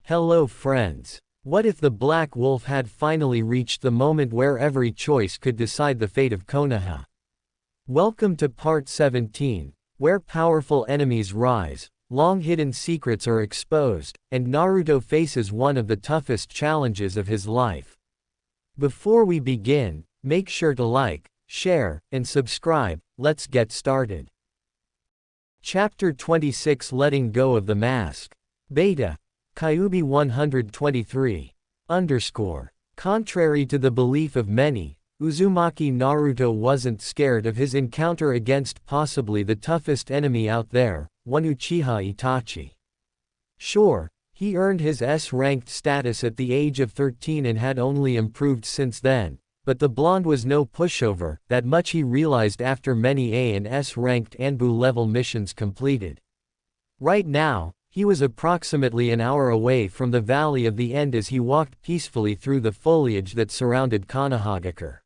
Hello friends. What if the Black Wolf had finally reached the moment where every choice could decide the fate of Konoha? Welcome to Part 17, where powerful enemies rise, long-hidden secrets are exposed, and Naruto faces one of the toughest challenges of his life. Before we begin, make sure to like, share, and subscribe. Let's get started. Chapter 26, Letting Go of the Mask. Beta. Kyuubi 123. Contrary to the belief of many, Uzumaki Naruto wasn't scared of his encounter against possibly the toughest enemy out there, one Uchiha Itachi. Sure, he earned his S-ranked status at the age of 13 and had only improved since then, but the blonde was no pushover. That much he realized after many A and S-ranked Anbu-level missions completed. Right now, he was approximately an hour away from the Valley of the End as he walked peacefully through the foliage that surrounded Konohagakure.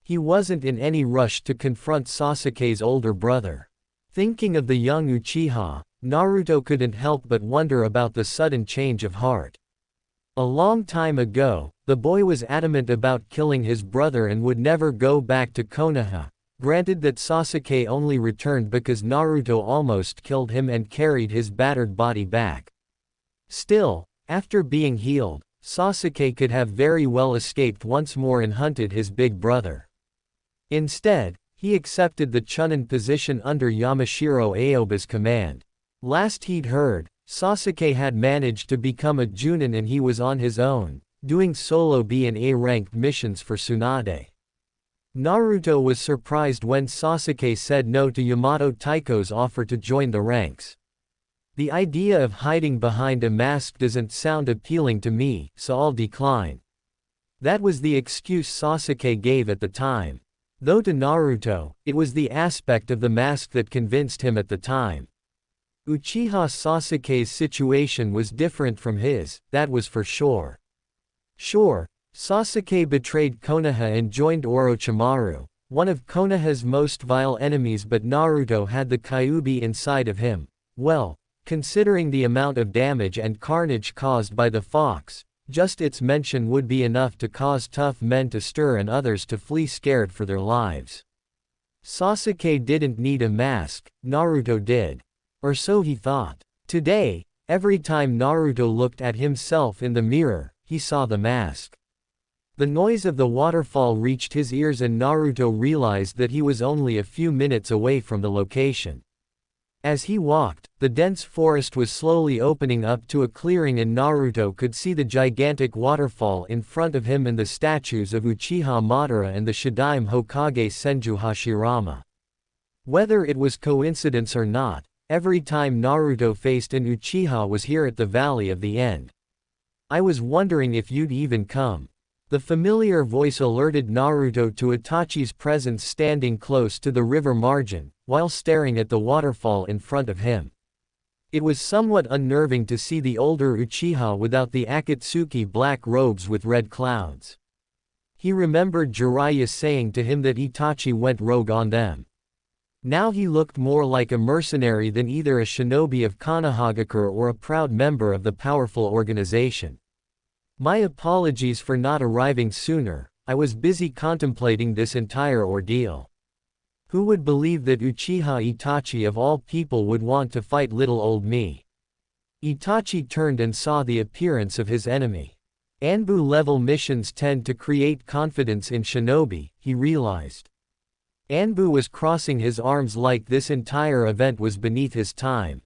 He wasn't in any rush to confront Sasuke's older brother. Thinking of the young Uchiha, Naruto couldn't help but wonder about the sudden change of heart. A long time ago, the boy was adamant about killing his brother and would never go back to Konoha. Granted that Sasuke only returned because Naruto almost killed him and carried his battered body back. Still, after being healed, Sasuke could have very well escaped once more and hunted his big brother. Instead, he accepted the Chunin position under Yamashiro Aoba's command. Last he'd heard, Sasuke had managed to become a Junin and he was on his own, doing solo B and A-ranked missions for Tsunade. Naruto was surprised when Sasuke said no to Yamato Taiko's offer to join the ranks. The idea of hiding behind a mask doesn't sound appealing to me, so I'll decline. That was the excuse Sasuke gave at the time. Though to Naruto, it was the aspect of the mask that convinced him at the time. Uchiha Sasuke's situation was different from his, that was for sure. Sure, Sasuke betrayed Konoha and joined Orochimaru, one of Konoha's most vile enemies, but Naruto had the Kyuubi inside of him. Well, considering the amount of damage and carnage caused by the fox, just its mention would be enough to cause tough men to stir and others to flee scared for their lives. Sasuke didn't need a mask, Naruto did. Or so he thought. Today, every time Naruto looked at himself in the mirror, he saw the mask. The noise of the waterfall reached his ears and Naruto realized that he was only a few minutes away from the location. As he walked, the dense forest was slowly opening up to a clearing and Naruto could see the gigantic waterfall in front of him and the statues of Uchiha Madara and the Shadaime Hokage Senju Hashirama. Whether it was coincidence or not, every time Naruto faced an Uchiha was here at the Valley of the End. I was wondering if you'd even come. The familiar voice alerted Naruto to Itachi's presence standing close to the river margin, while staring at the waterfall in front of him. It was somewhat unnerving to see the older Uchiha without the Akatsuki black robes with red clouds. He remembered Jiraiya saying to him that Itachi went rogue on them. Now he looked more like a mercenary than either a shinobi of Konohagakure or a proud member of the powerful organization. My apologies for not arriving sooner, I was busy contemplating this entire ordeal. Who would believe that Uchiha Itachi of all people would want to fight little old me? Itachi turned and saw the appearance of his enemy. Anbu-level missions tend to create confidence in shinobi, he realized. Anbu was crossing his arms like this entire event was beneath his time.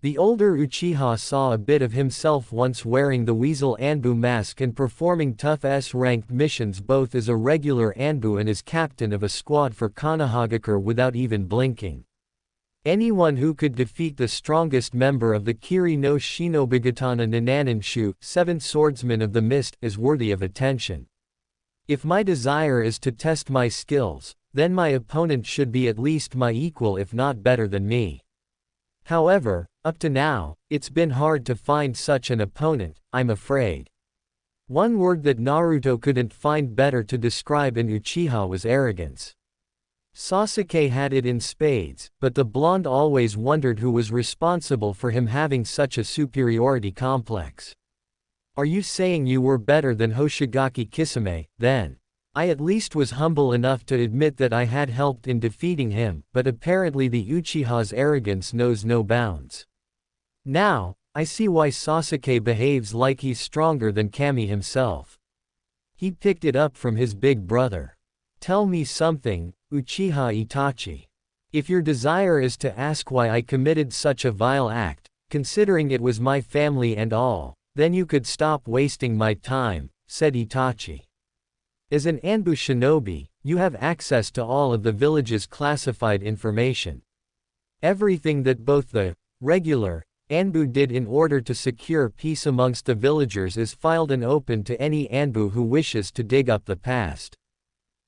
The older Uchiha saw a bit of himself once wearing the Weasel Anbu mask and performing tough S-ranked missions both as a regular Anbu and as captain of a squad for Konohagakure without even blinking. Anyone who could defeat the strongest member of the Kiri no Shinobigatana Nananin-shu, 7 swordsmen of the mist, is worthy of attention. If my desire is to test my skills, then my opponent should be at least my equal if not better than me. However, up to now, it's been hard to find such an opponent, I'm afraid. One word that Naruto couldn't find better to describe an Uchiha was arrogance. Sasuke had it in spades, but the blonde always wondered who was responsible for him having such a superiority complex. Are you saying you were better than Hoshigaki Kisame, then? I at least was humble enough to admit that I had helped in defeating him, but apparently the Uchiha's arrogance knows no bounds. Now, I see why Sasuke behaves like he's stronger than Kami himself. He picked it up from his big brother. Tell me something, Uchiha Itachi. If your desire is to ask why I committed such a vile act, considering it was my family and all, then you could stop wasting my time, said Itachi. As an Anbu shinobi, you have access to all of the village's classified information. Everything that both the regular Anbu did in order to secure peace amongst the villagers is filed and open to any Anbu who wishes to dig up the past.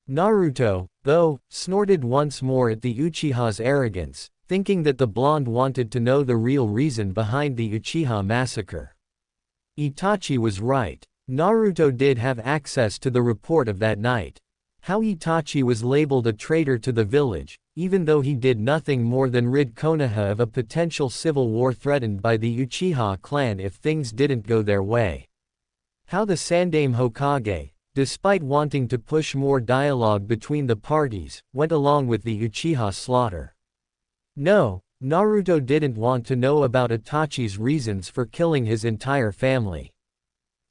Naruto, though, snorted once more at the Uchiha's arrogance, thinking that the blonde wanted to know the real reason behind the Uchiha massacre. Itachi was right. Naruto did have access to the report of that night. How Itachi was labeled a traitor to the village, even though he did nothing more than rid Konoha of a potential civil war threatened by the Uchiha clan if things didn't go their way. How the Sandaime Hokage, despite wanting to push more dialogue between the parties, went along with the Uchiha slaughter. No, Naruto didn't want to know about Itachi's reasons for killing his entire family.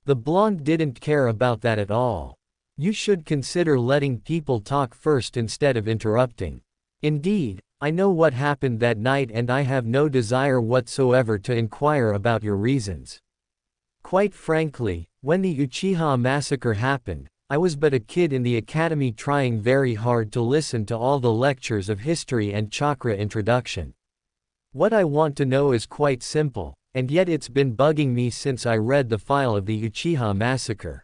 The blonde didn't care about that at all. You should consider letting people talk first instead of interrupting. Indeed, I know what happened that night and I have no desire whatsoever to inquire about your reasons. Quite frankly, when the Uchiha massacre happened, I was but a kid in the academy trying very hard to listen to all the lectures of history and chakra introduction. What I want to know is quite simple, and yet it's been bugging me since I read the file of the Uchiha massacre.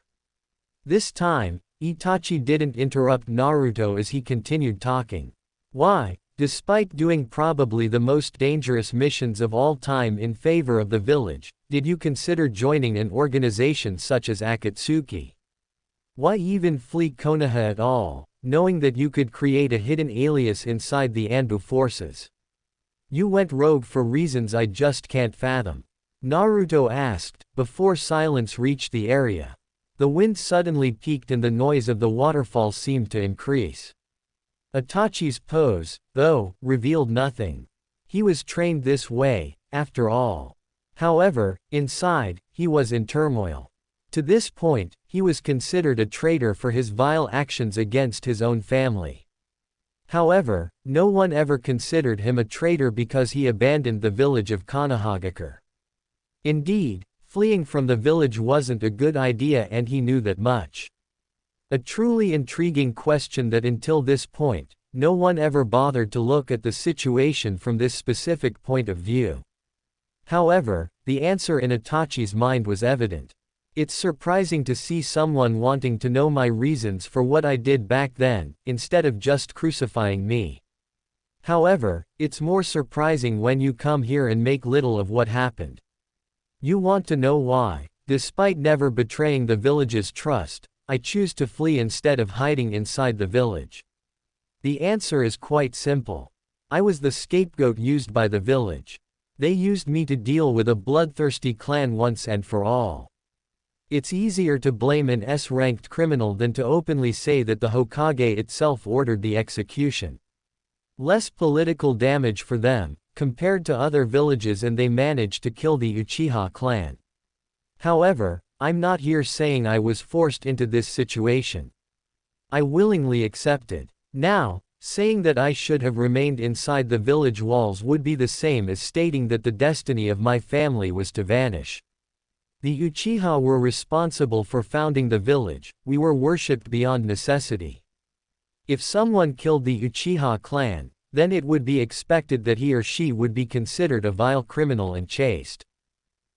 This time, Itachi didn't interrupt Naruto as he continued talking. Why, despite doing probably the most dangerous missions of all time in favor of the village, did you consider joining an organization such as Akatsuki? Why even flee Konoha at all, knowing that you could create a hidden alias inside the Anbu forces? You went rogue for reasons I just can't fathom. Naruto asked, before silence reached the area. The wind suddenly peaked and the noise of the waterfall seemed to increase. Itachi's pose, though, revealed nothing. He was trained this way, after all. However, inside, he was in turmoil. To this point, he was considered a traitor for his vile actions against his own family. However, no one ever considered him a traitor because he abandoned the village of Konohagakure. Indeed, fleeing from the village wasn't a good idea and he knew that much. A truly intriguing question that until this point, no one ever bothered to look at the situation from this specific point of view. However, the answer in Itachi's mind was evident. It's surprising to see someone wanting to know my reasons for what I did back then, instead of just crucifying me. However, it's more surprising when you come here and make little of what happened. You want to know why, despite never betraying the village's trust, I choose to flee instead of hiding inside the village. The answer is quite simple. I was the scapegoat used by the village. They used me to deal with a bloodthirsty clan once and for all. It's easier to blame an S-ranked criminal than to openly say that the Hokage itself ordered the execution. Less political damage for them, compared to other villages, and they managed to kill the Uchiha clan. However, I'm not here saying I was forced into this situation. I willingly accepted. Now, saying that I should have remained inside the village walls would be the same as stating that the destiny of my family was to vanish. The Uchiha were responsible for founding the village, we were worshipped beyond necessity. If someone killed the Uchiha clan, then it would be expected that he or she would be considered a vile criminal and chased.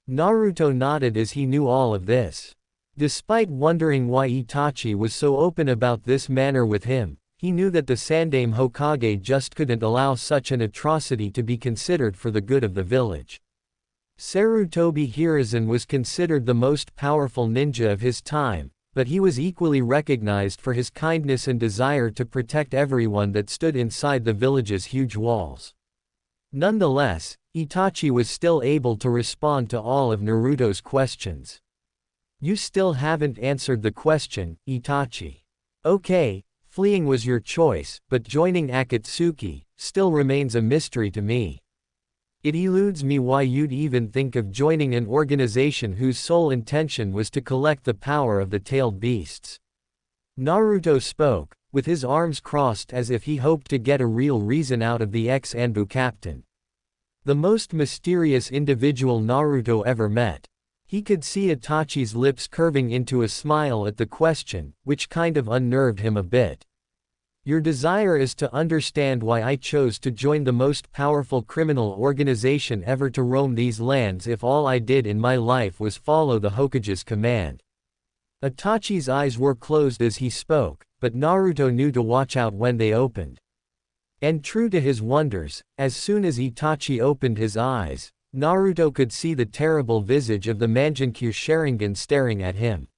Naruto nodded as he knew all of this. Despite wondering why Itachi was so open about this matter with him, he knew that the Sandaime Hokage just couldn't allow such an atrocity to be considered for the good of the village. Sarutobi Hiruzen was considered the most powerful ninja of his time, but he was equally recognized for his kindness and desire to protect everyone that stood inside the village's huge walls. Nonetheless, Itachi was still able to respond to all of Naruto's questions. "You still haven't answered the question, Itachi. Okay, fleeing was your choice, but joining Akatsuki still remains a mystery to me. It eludes me why you'd even think of joining an organization whose sole intention was to collect the power of the tailed beasts." Naruto spoke, with his arms crossed as if he hoped to get a real reason out of the ex-Anbu captain. The most mysterious individual Naruto ever met. He could see Itachi's lips curving into a smile at the question, which kind of unnerved him a bit. "Your desire is to understand why I chose to join the most powerful criminal organization ever to roam these lands if all I did in my life was follow the Hokage's command." Itachi's eyes were closed as he spoke, but Naruto knew to watch out when they opened. And true to his wonders, as soon as Itachi opened his eyes, Naruto could see the terrible visage of the Mangenkyo Sharingan staring at him.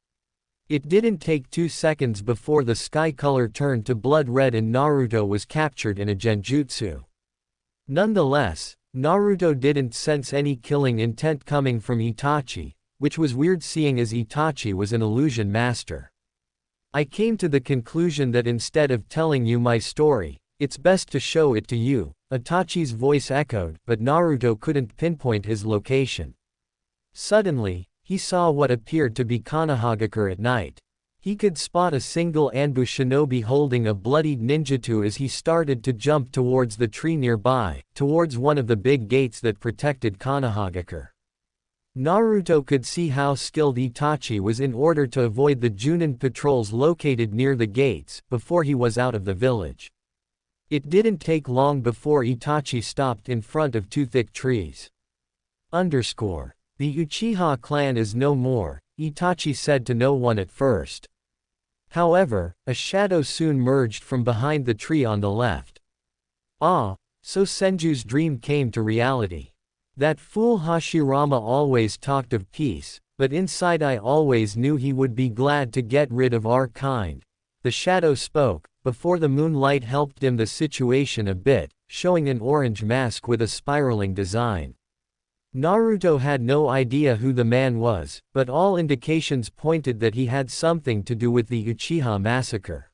It didn't take 2 seconds before the sky color turned to blood red and Naruto was captured in a genjutsu. Nonetheless, Naruto didn't sense any killing intent coming from Itachi, which was weird seeing as Itachi was an illusion master. "I came to the conclusion that instead of telling you my story, it's best to show it to you," Itachi's voice echoed, but Naruto couldn't pinpoint his location. Suddenly, he saw what appeared to be Konohagakure at night. He could spot a single Anbu shinobi holding a bloodied ninjutsu as he started to jump towards the tree nearby, towards one of the big gates that protected Konohagakure. Naruto could see how skilled Itachi was in order to avoid the Junin patrols located near the gates, before he was out of the village. It didn't take long before Itachi stopped in front of 2 thick trees. The Uchiha clan is no more, Itachi said to no one at first. However, a shadow soon merged from behind the tree on the left. "Ah, so Senju's dream came to reality. That fool Hashirama always talked of peace, but inside I always knew he would be glad to get rid of our kind." The shadow spoke, before the moonlight helped dim the situation a bit, showing an orange mask with a spiraling design. Naruto had no idea who the man was, but all indications pointed that he had something to do with the Uchiha massacre.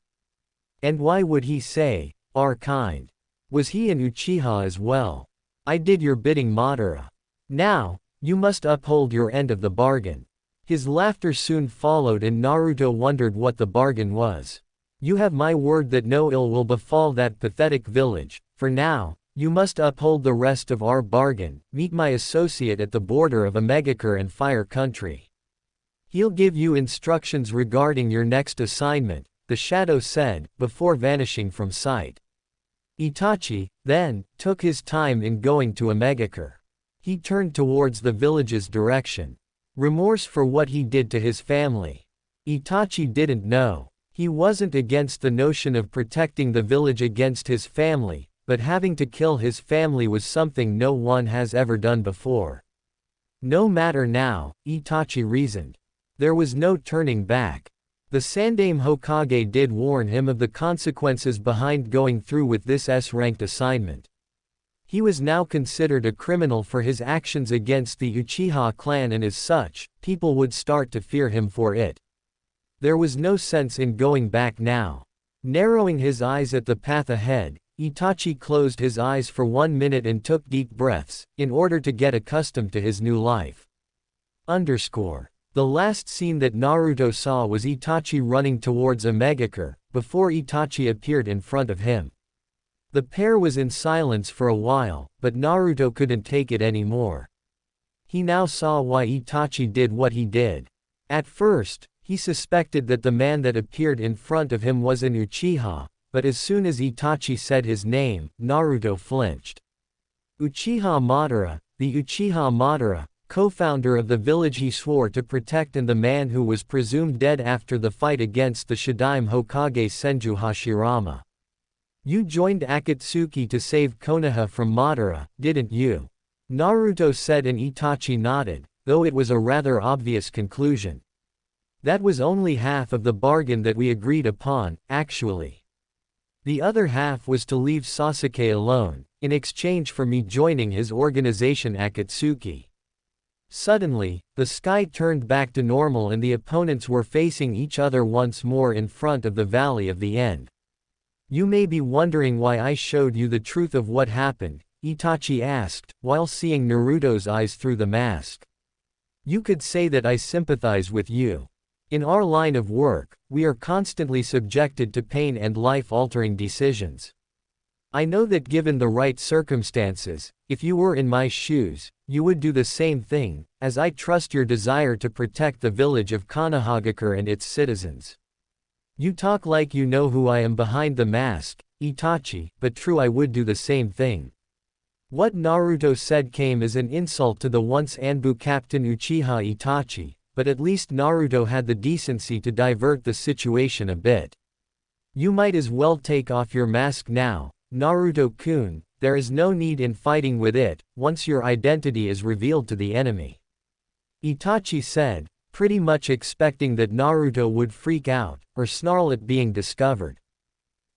And why would he say, "our kind"? Was he an Uchiha as well? "I did your bidding, Madara. Now, you must uphold your end of the bargain." His laughter soon followed and Naruto wondered what the bargain was. "You have my word that no ill will befall that pathetic village. For now, you must uphold the rest of our bargain. Meet my associate at the border of Omegakure and Fire Country. He'll give you instructions regarding your next assignment," the shadow said, before vanishing from sight. Itachi, then, took his time in going to Omegakure. He turned towards the village's direction. Remorse for what he did to his family. Itachi didn't know. He wasn't against the notion of protecting the village against his family, but having to kill his family was something no one has ever done before. No matter now, Itachi reasoned. There was no turning back. The Sandaime Hokage did warn him of the consequences behind going through with this S-ranked assignment. He was now considered a criminal for his actions against the Uchiha clan and as such, people would start to fear him for it. There was no sense in going back now. Narrowing his eyes at the path ahead, Itachi closed his eyes for 1 minute and took deep breaths, in order to get accustomed to his new life. The last scene that Naruto saw was Itachi running towards Omegakure, before Itachi appeared in front of him. The pair was in silence for a while, but Naruto couldn't take it anymore. He now saw why Itachi did what he did. At first, he suspected that the man that appeared in front of him was an Uchiha, but as soon as Itachi said his name, Naruto flinched. Uchiha Madara, the Uchiha Madara, co-founder of the village he swore to protect and the man who was presumed dead after the fight against the Sandaime Hokage Senju Hashirama. You joined Akatsuki to save Konoha from Madara, didn't you? Naruto said and Itachi nodded, though it was a rather obvious conclusion. That was only half of the bargain that we agreed upon, actually. The other half was to leave Sasuke alone, in exchange for me joining his organization Akatsuki. Suddenly, the sky turned back to normal and the opponents were facing each other once more in front of the Valley of the End. You may be wondering why I showed you the truth of what happened, Itachi asked, while seeing Naruto's eyes through the mask. You could say that I sympathize with you. In our line of work, we are constantly subjected to pain and life-altering decisions. I know that given the right circumstances, if you were in my shoes, you would do the same thing, as I trust your desire to protect the village of Konoha and its citizens. You talk like you know who I am behind the mask, Itachi, but true, I would do the same thing. What Naruto said came as an insult to the once Anbu captain Uchiha Itachi, but at least Naruto had the decency to divert the situation a bit. You might as well take off your mask now, Naruto-kun, there is no need in fighting with it, once your identity is revealed to the enemy. Itachi said, pretty much expecting that Naruto would freak out, or snarl at being discovered.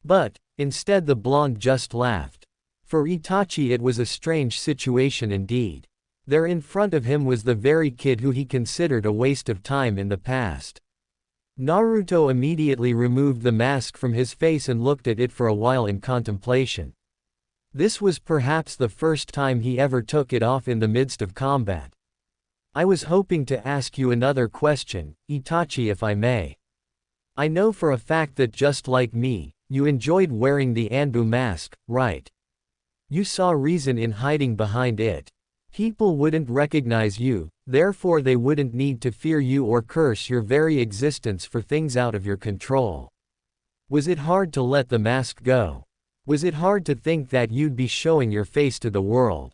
But, instead the blonde just laughed. For Itachi it was a strange situation indeed. There in front of him was the very kid who he considered a waste of time in the past. Naruto immediately removed the mask from his face and looked at it for a while in contemplation. This was perhaps the first time he ever took it off in the midst of combat. I was hoping to ask you another question, Itachi, if I may. I know for a fact that just like me, you enjoyed wearing the Anbu mask, right? You saw reason in hiding behind it. People wouldn't recognize you, therefore they wouldn't need to fear you or curse your very existence for things out of your control. Was it hard to let the mask go? Was it hard to think that you'd be showing your face to the world?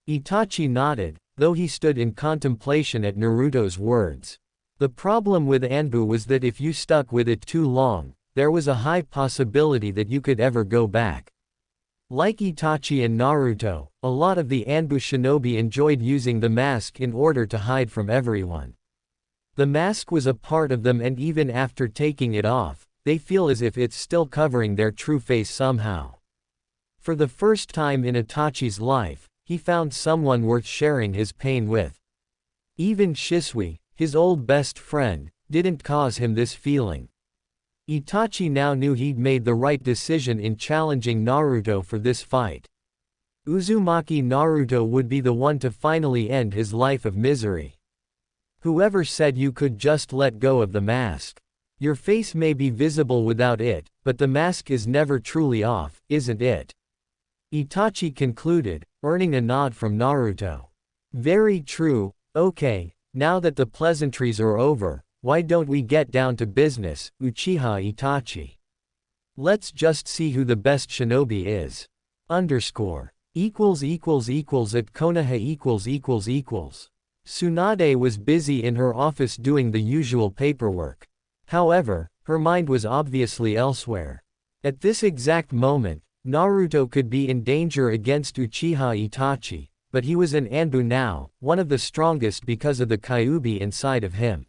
Itachi nodded, though he stood in contemplation at Naruto's words. The problem with Anbu was that if you stuck with it too long, there was a high possibility that you could ever go back. Like Itachi and Naruto, a lot of the Anbu shinobi enjoyed using the mask in order to hide from everyone. The mask was a part of them, and even after taking it off, they feel as if it's still covering their true face somehow. For the first time in Itachi's life, he found someone worth sharing his pain with. Even Shisui, his old best friend, didn't cause him this feeling. Itachi now knew he'd made the right decision in challenging Naruto for this fight. Uzumaki Naruto would be the one to finally end his life of misery. Whoever said you could just let go of the mask? Your face may be visible without it, but the mask is never truly off, isn't it? Itachi concluded, earning a nod from Naruto. Very true. Okay, now that the pleasantries are over, why don't we get down to business, Uchiha Itachi? Let's just see who the best shinobi is. _ at Konoha == Tsunade was busy in her office doing the usual paperwork. However, her mind was obviously elsewhere. At this exact moment, Naruto could be in danger against Uchiha Itachi, but he was an Anbu now, one of the strongest because of the Kyuubi inside of him.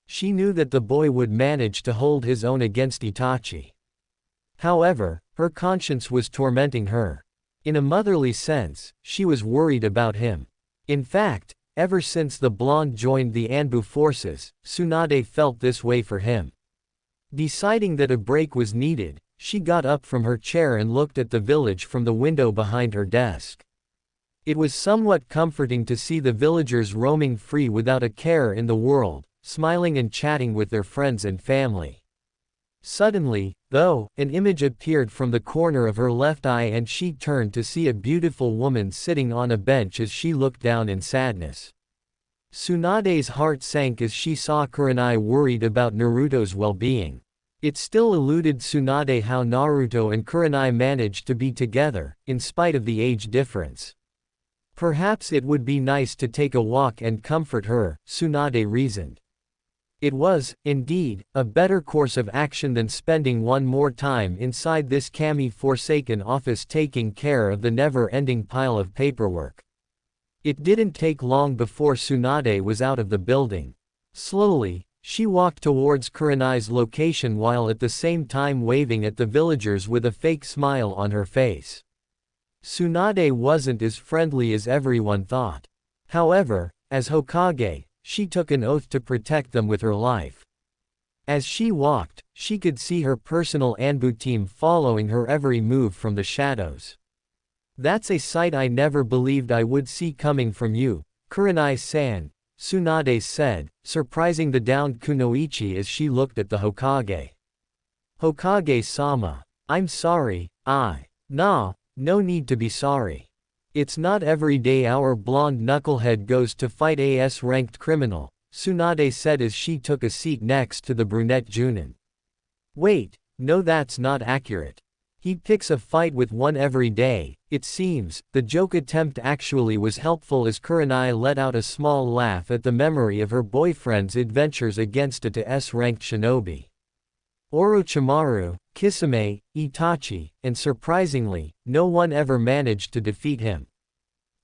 She knew that the boy would manage to hold his own against Itachi. However, her conscience was tormenting her. In a motherly sense, she was worried about him. In fact, ever since the blonde joined the Anbu forces, Tsunade felt this way for him. Deciding that a break was needed, she got up from her chair and looked at the village from the window behind her desk. It was somewhat comforting to see the villagers roaming free without a care in the world, smiling and chatting with their friends and family. Suddenly, though, an image appeared from the corner of her left eye and she turned to see a beautiful woman sitting on a bench as she looked down in sadness. Tsunade's heart sank as she saw Kurenai worried about Naruto's well-being. It still eluded Tsunade how Naruto and Kurenai managed to be together, in spite of the age difference. Perhaps it would be nice to take a walk and comfort her, Tsunade reasoned. It was, indeed, a better course of action than spending one more time inside this Kami-forsaken office taking care of the never-ending pile of paperwork. It didn't take long before Tsunade was out of the building. Slowly, She walked towards Kurenai's location while at the same time waving at the villagers with a fake smile on her face. Tsunade wasn't as friendly as everyone thought. However, as Hokage, she took an oath to protect them with her life. As she walked, she could see her personal Anbu team following her every move from the shadows. "That's a sight I never believed I would see coming from you, Kurenai-san," Tsunade said, surprising the downed Kunoichi as she looked at the Hokage. "Hokage-sama. I'm sorry, Nah, no need to be sorry. It's not every day our blonde knucklehead goes to fight a S-ranked criminal," Tsunade said as she took a seat next to the brunette Junin. "Wait, no, that's not accurate. He picks a fight with one every day, it seems." The joke attempt actually was helpful as Kurenai let out a small laugh at the memory of her boyfriend's adventures against a S-ranked shinobi. Orochimaru, Kisame, Itachi, and surprisingly, no one ever managed to defeat him.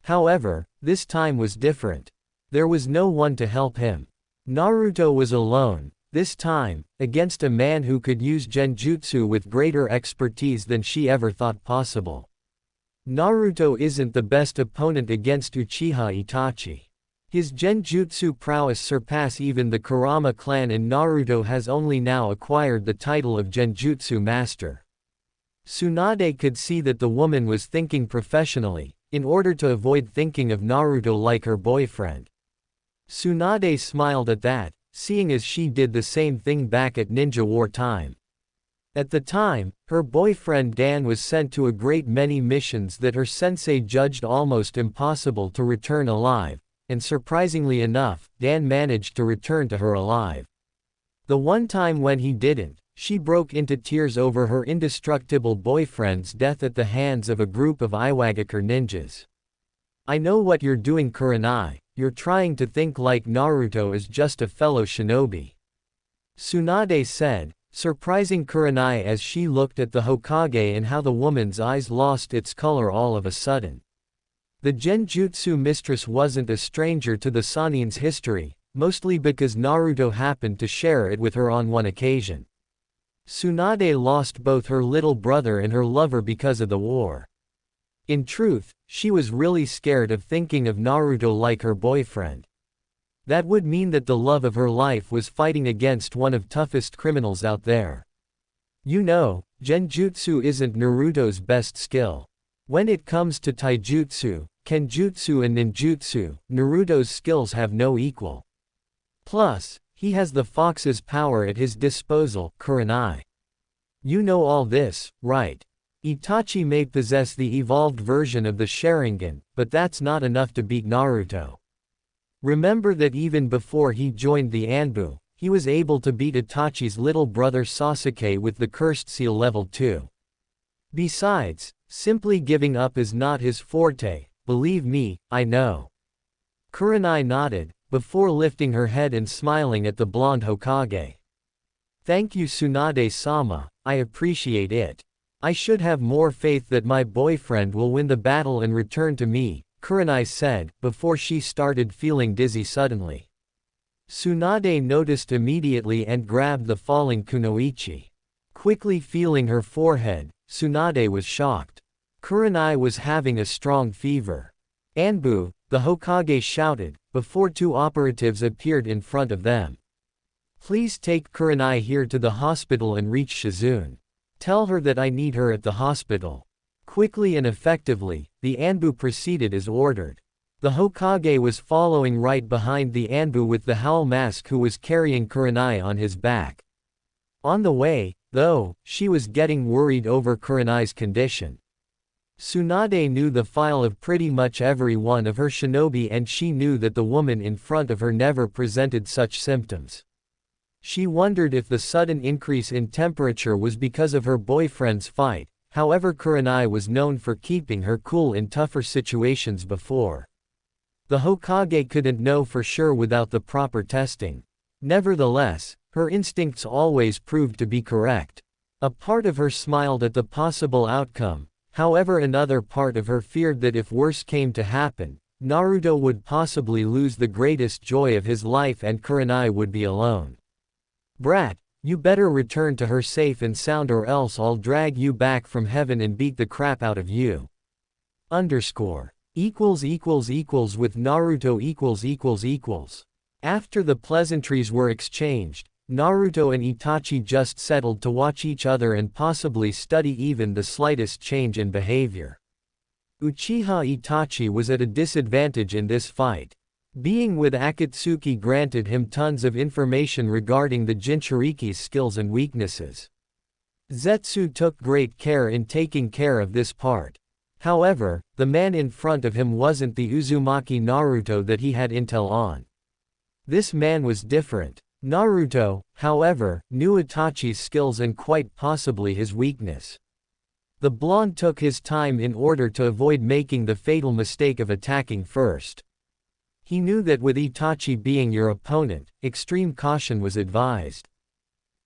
However, this time was different. There was no one to help him. Naruto was alone, this time, against a man who could use genjutsu with greater expertise than she ever thought possible. Naruto isn't the best opponent against Uchiha Itachi. His genjutsu prowess surpass even the Kurama clan, and Naruto has only now acquired the title of genjutsu master. Tsunade could see that the woman was thinking professionally, in order to avoid thinking of Naruto like her boyfriend. Tsunade smiled at that, seeing as she did the same thing back at Ninja War time. At the time, her boyfriend Dan was sent to a great many missions that her sensei judged almost impossible to return alive, and surprisingly enough, Dan managed to return to her alive. The one time when he didn't, she broke into tears over her indestructible boyfriend's death at the hands of a group of Iwagakure ninjas. "I know what you're doing, Kurenai. You're trying to think like Naruto is just a fellow shinobi," Tsunade said, surprising Kurenai as she looked at the Hokage and how the woman's eyes lost its color all of a sudden. The genjutsu mistress wasn't a stranger to the Sanin's history, mostly because Naruto happened to share it with her on one occasion. Tsunade lost both her little brother and her lover because of the war. In truth, she was really scared of thinking of Naruto like her boyfriend. That would mean that the love of her life was fighting against one of the toughest criminals out there. You know, genjutsu isn't Naruto's best skill. When it comes to taijutsu, kenjutsu and ninjutsu, Naruto's skills have no equal. Plus, he has the fox's power at his disposal, Kurenai. You know all this, right? Itachi may possess the evolved version of the Sharingan, but that's not enough to beat Naruto. Remember that even before he joined the Anbu, he was able to beat Itachi's little brother Sasuke with the Cursed Seal level 2. Besides, simply giving up is not his forte, believe me, I know. Kurenai nodded, before lifting her head and smiling at the blonde Hokage. "Thank you, Tsunade-sama, I appreciate it. I should have more faith that my boyfriend will win the battle and return to me," Kurenai said, before she started feeling dizzy suddenly. Tsunade noticed immediately and grabbed the falling Kunoichi. Quickly feeling her forehead, Tsunade was shocked. Kurenai was having a strong fever. "Anbu," the Hokage shouted, before two operatives appeared in front of them. "Please take Kurenai here to the hospital and reach Shizune. Tell her that I need her at the hospital." Quickly and effectively, the Anbu proceeded as ordered. The Hokage was following right behind the Anbu with the Howl Mask, who was carrying Kurenai on his back. On the way, though, she was getting worried over Kurenai's condition. Tsunade knew the file of pretty much every one of her shinobi, and she knew that the woman in front of her never presented such symptoms. She wondered if the sudden increase in temperature was because of her boyfriend's fight. However, Kurenai was known for keeping her cool in tougher situations before. The Hokage couldn't know for sure without the proper testing. Nevertheless, her instincts always proved to be correct. A part of her smiled at the possible outcome, however another part of her feared that if worse came to happen, Naruto would possibly lose the greatest joy of his life and Kurenai would be alone. Brat, you better return to her safe and sound or else I'll drag you back from heaven and beat the crap out of you. Underscore. Equals with Naruto equals. After the pleasantries were exchanged, Naruto and Itachi just settled to watch each other and possibly study even the slightest change in behavior. Uchiha Itachi was at a disadvantage in this fight. Being with Akatsuki granted him tons of information regarding the Jinchuriki's skills and weaknesses. Zetsu took great care in taking care of this part. However, the man in front of him wasn't the Uzumaki Naruto that he had intel on. This man was different. Naruto, however, knew Itachi's skills and quite possibly his weakness. The blonde took his time in order to avoid making the fatal mistake of attacking first. He knew that with Itachi being your opponent, extreme caution was advised.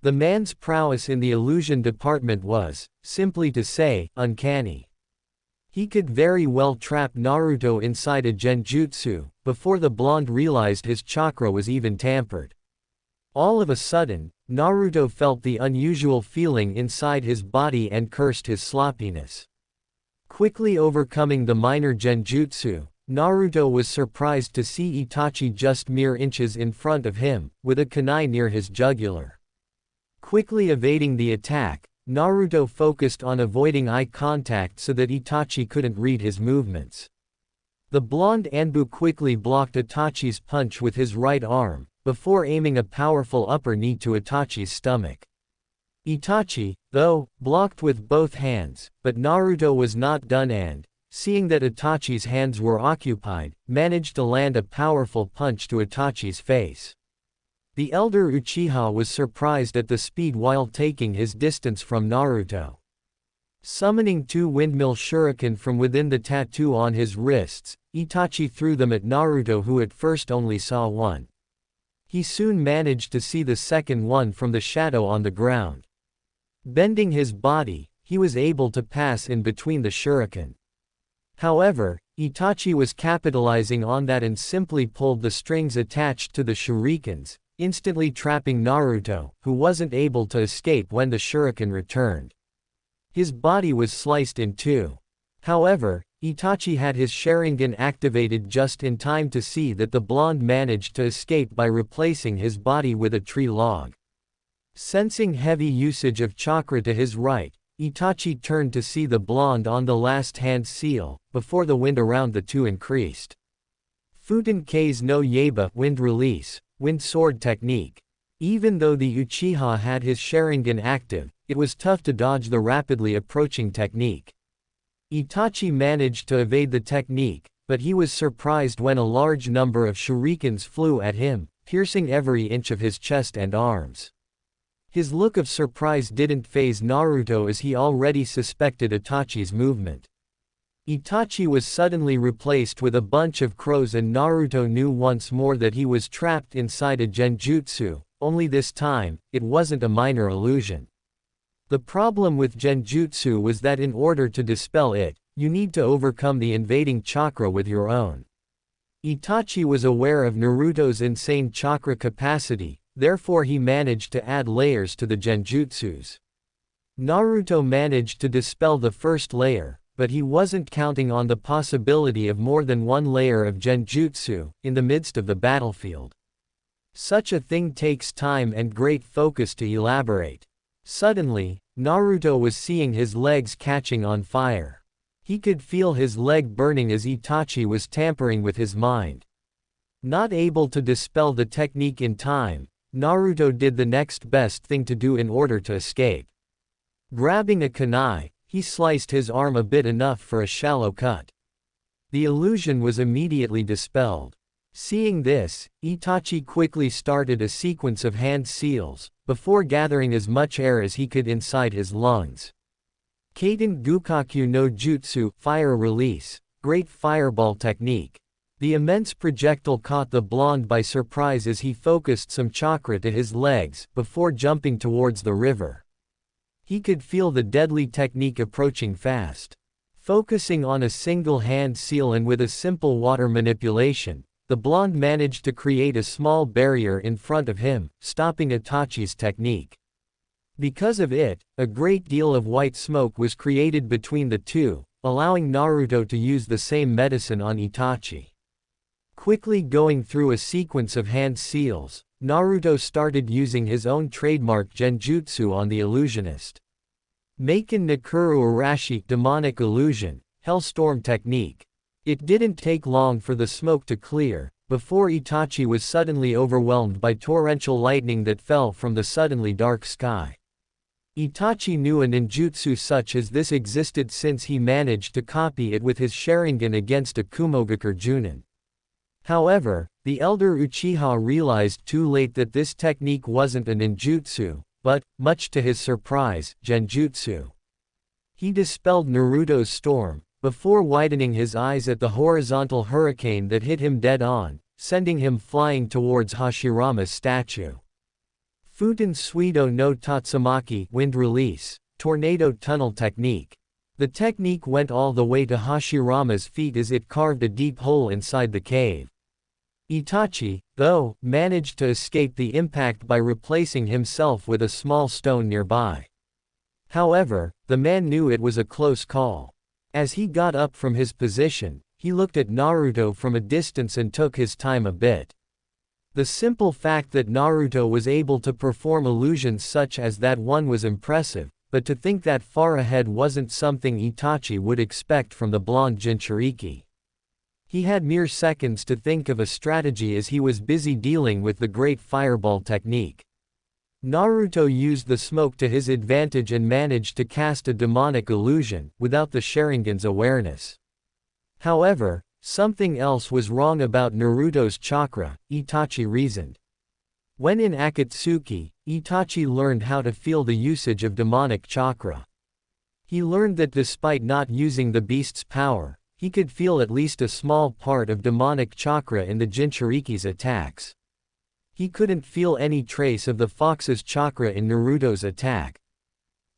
The man's prowess in the illusion department was, simply to say, uncanny. He could very well trap Naruto inside a genjutsu, before the blonde realized his chakra was even tampered. All of a sudden, Naruto felt the unusual feeling inside his body and cursed his sloppiness. Quickly overcoming the minor genjutsu, Naruto was surprised to see Itachi just mere inches in front of him, with a kunai near his jugular. Quickly evading the attack, Naruto focused on avoiding eye contact so that Itachi couldn't read his movements. The blonde Anbu quickly blocked Itachi's punch with his right arm, before aiming a powerful upper knee to Itachi's stomach. Itachi, though, blocked with both hands, but Naruto was not done and, seeing that Itachi's hands were occupied, managed to land a powerful punch to Itachi's face. The elder Uchiha was surprised at the speed while taking his distance from Naruto. Summoning two windmill shuriken from within the tattoo on his wrists, Itachi threw them at Naruto, who at first only saw one. He soon managed to see the second one from the shadow on the ground. Bending his body, he was able to pass in between the shuriken. However, Itachi was capitalizing on that and simply pulled the strings attached to the shurikens, instantly trapping Naruto, who wasn't able to escape when the shuriken returned. His body was sliced in two. However, Itachi had his Sharingan activated just in time to see that the blonde managed to escape by replacing his body with a tree log. Sensing heavy usage of chakra to his right, Itachi turned to see the blonde on the last hand seal, before the wind around the two increased. Futen K's no Yaiba wind release, wind sword technique. Even though the Uchiha had his Sharingan active, it was tough to dodge the rapidly approaching technique. Itachi managed to evade the technique, but he was surprised when a large number of shurikens flew at him, piercing every inch of his chest and arms. His look of surprise didn't faze Naruto as he already suspected Itachi's movement. Itachi was suddenly replaced with a bunch of crows and Naruto knew once more that he was trapped inside a genjutsu, only this time, it wasn't a minor illusion. The problem with genjutsu was that in order to dispel it, you need to overcome the invading chakra with your own. Itachi was aware of Naruto's insane chakra capacity, therefore he managed to add layers to the genjutsus. Naruto managed to dispel the first layer, but he wasn't counting on the possibility of more than one layer of genjutsu, in the midst of the battlefield. Such a thing takes time and great focus to elaborate. Suddenly, Naruto was seeing his legs catching on fire. He could feel his leg burning as Itachi was tampering with his mind. Not able to dispel the technique in time, Naruto did the next best thing to do in order to escape. Grabbing a kunai, he sliced his arm a bit enough for a shallow cut. The illusion was immediately dispelled. Seeing this, Itachi quickly started a sequence of hand seals, before gathering as much air as he could inside his lungs. Kaiten Gukaku no Jutsu, fire release, great fireball technique. The immense projectile caught the blonde by surprise as he focused some chakra to his legs, before jumping towards the river. He could feel the deadly technique approaching fast. Focusing on a single hand seal and with a simple water manipulation, the blonde managed to create a small barrier in front of him, stopping Itachi's technique. Because of it, a great deal of white smoke was created between the two, allowing Naruto to use the same medicine on Itachi. Quickly going through a sequence of hand seals, Naruto started using his own trademark genjutsu on the illusionist. Maken Nakuru Arashi demonic illusion, hellstorm technique. It didn't take long for the smoke to clear, before Itachi was suddenly overwhelmed by torrential lightning that fell from the suddenly dark sky. Itachi knew a ninjutsu such as this existed since he managed to copy it with his Sharingan against a Kumogakur Junin. However, the elder Uchiha realized too late that this technique wasn't a ninjutsu, but, much to his surprise, genjutsu. He dispelled Naruto's storm, before widening his eyes at the horizontal hurricane that hit him dead on, sending him flying towards Hashirama's statue. Futen Suido no Tatsumaki wind release, tornado tunnel technique. The technique went all the way to Hashirama's feet as it carved a deep hole inside the cave. Itachi, though, managed to escape the impact by replacing himself with a small stone nearby. However, the man knew it was a close call. As he got up from his position, he looked at Naruto from a distance and took his time a bit. The simple fact that Naruto was able to perform illusions such as that one was impressive, but to think that far ahead wasn't something Itachi would expect from the blonde Jinchuriki. He had mere seconds to think of a strategy as he was busy dealing with the great fireball technique. Naruto used the smoke to his advantage and managed to cast a demonic illusion, without the Sharingan's awareness. However, something else was wrong about Naruto's chakra, Itachi reasoned. When in Akatsuki, Itachi learned how to feel the usage of demonic chakra. He learned that despite not using the beast's power, he could feel at least a small part of demonic chakra in the Jinchuriki's attacks. He couldn't feel any trace of the fox's chakra in Naruto's attack.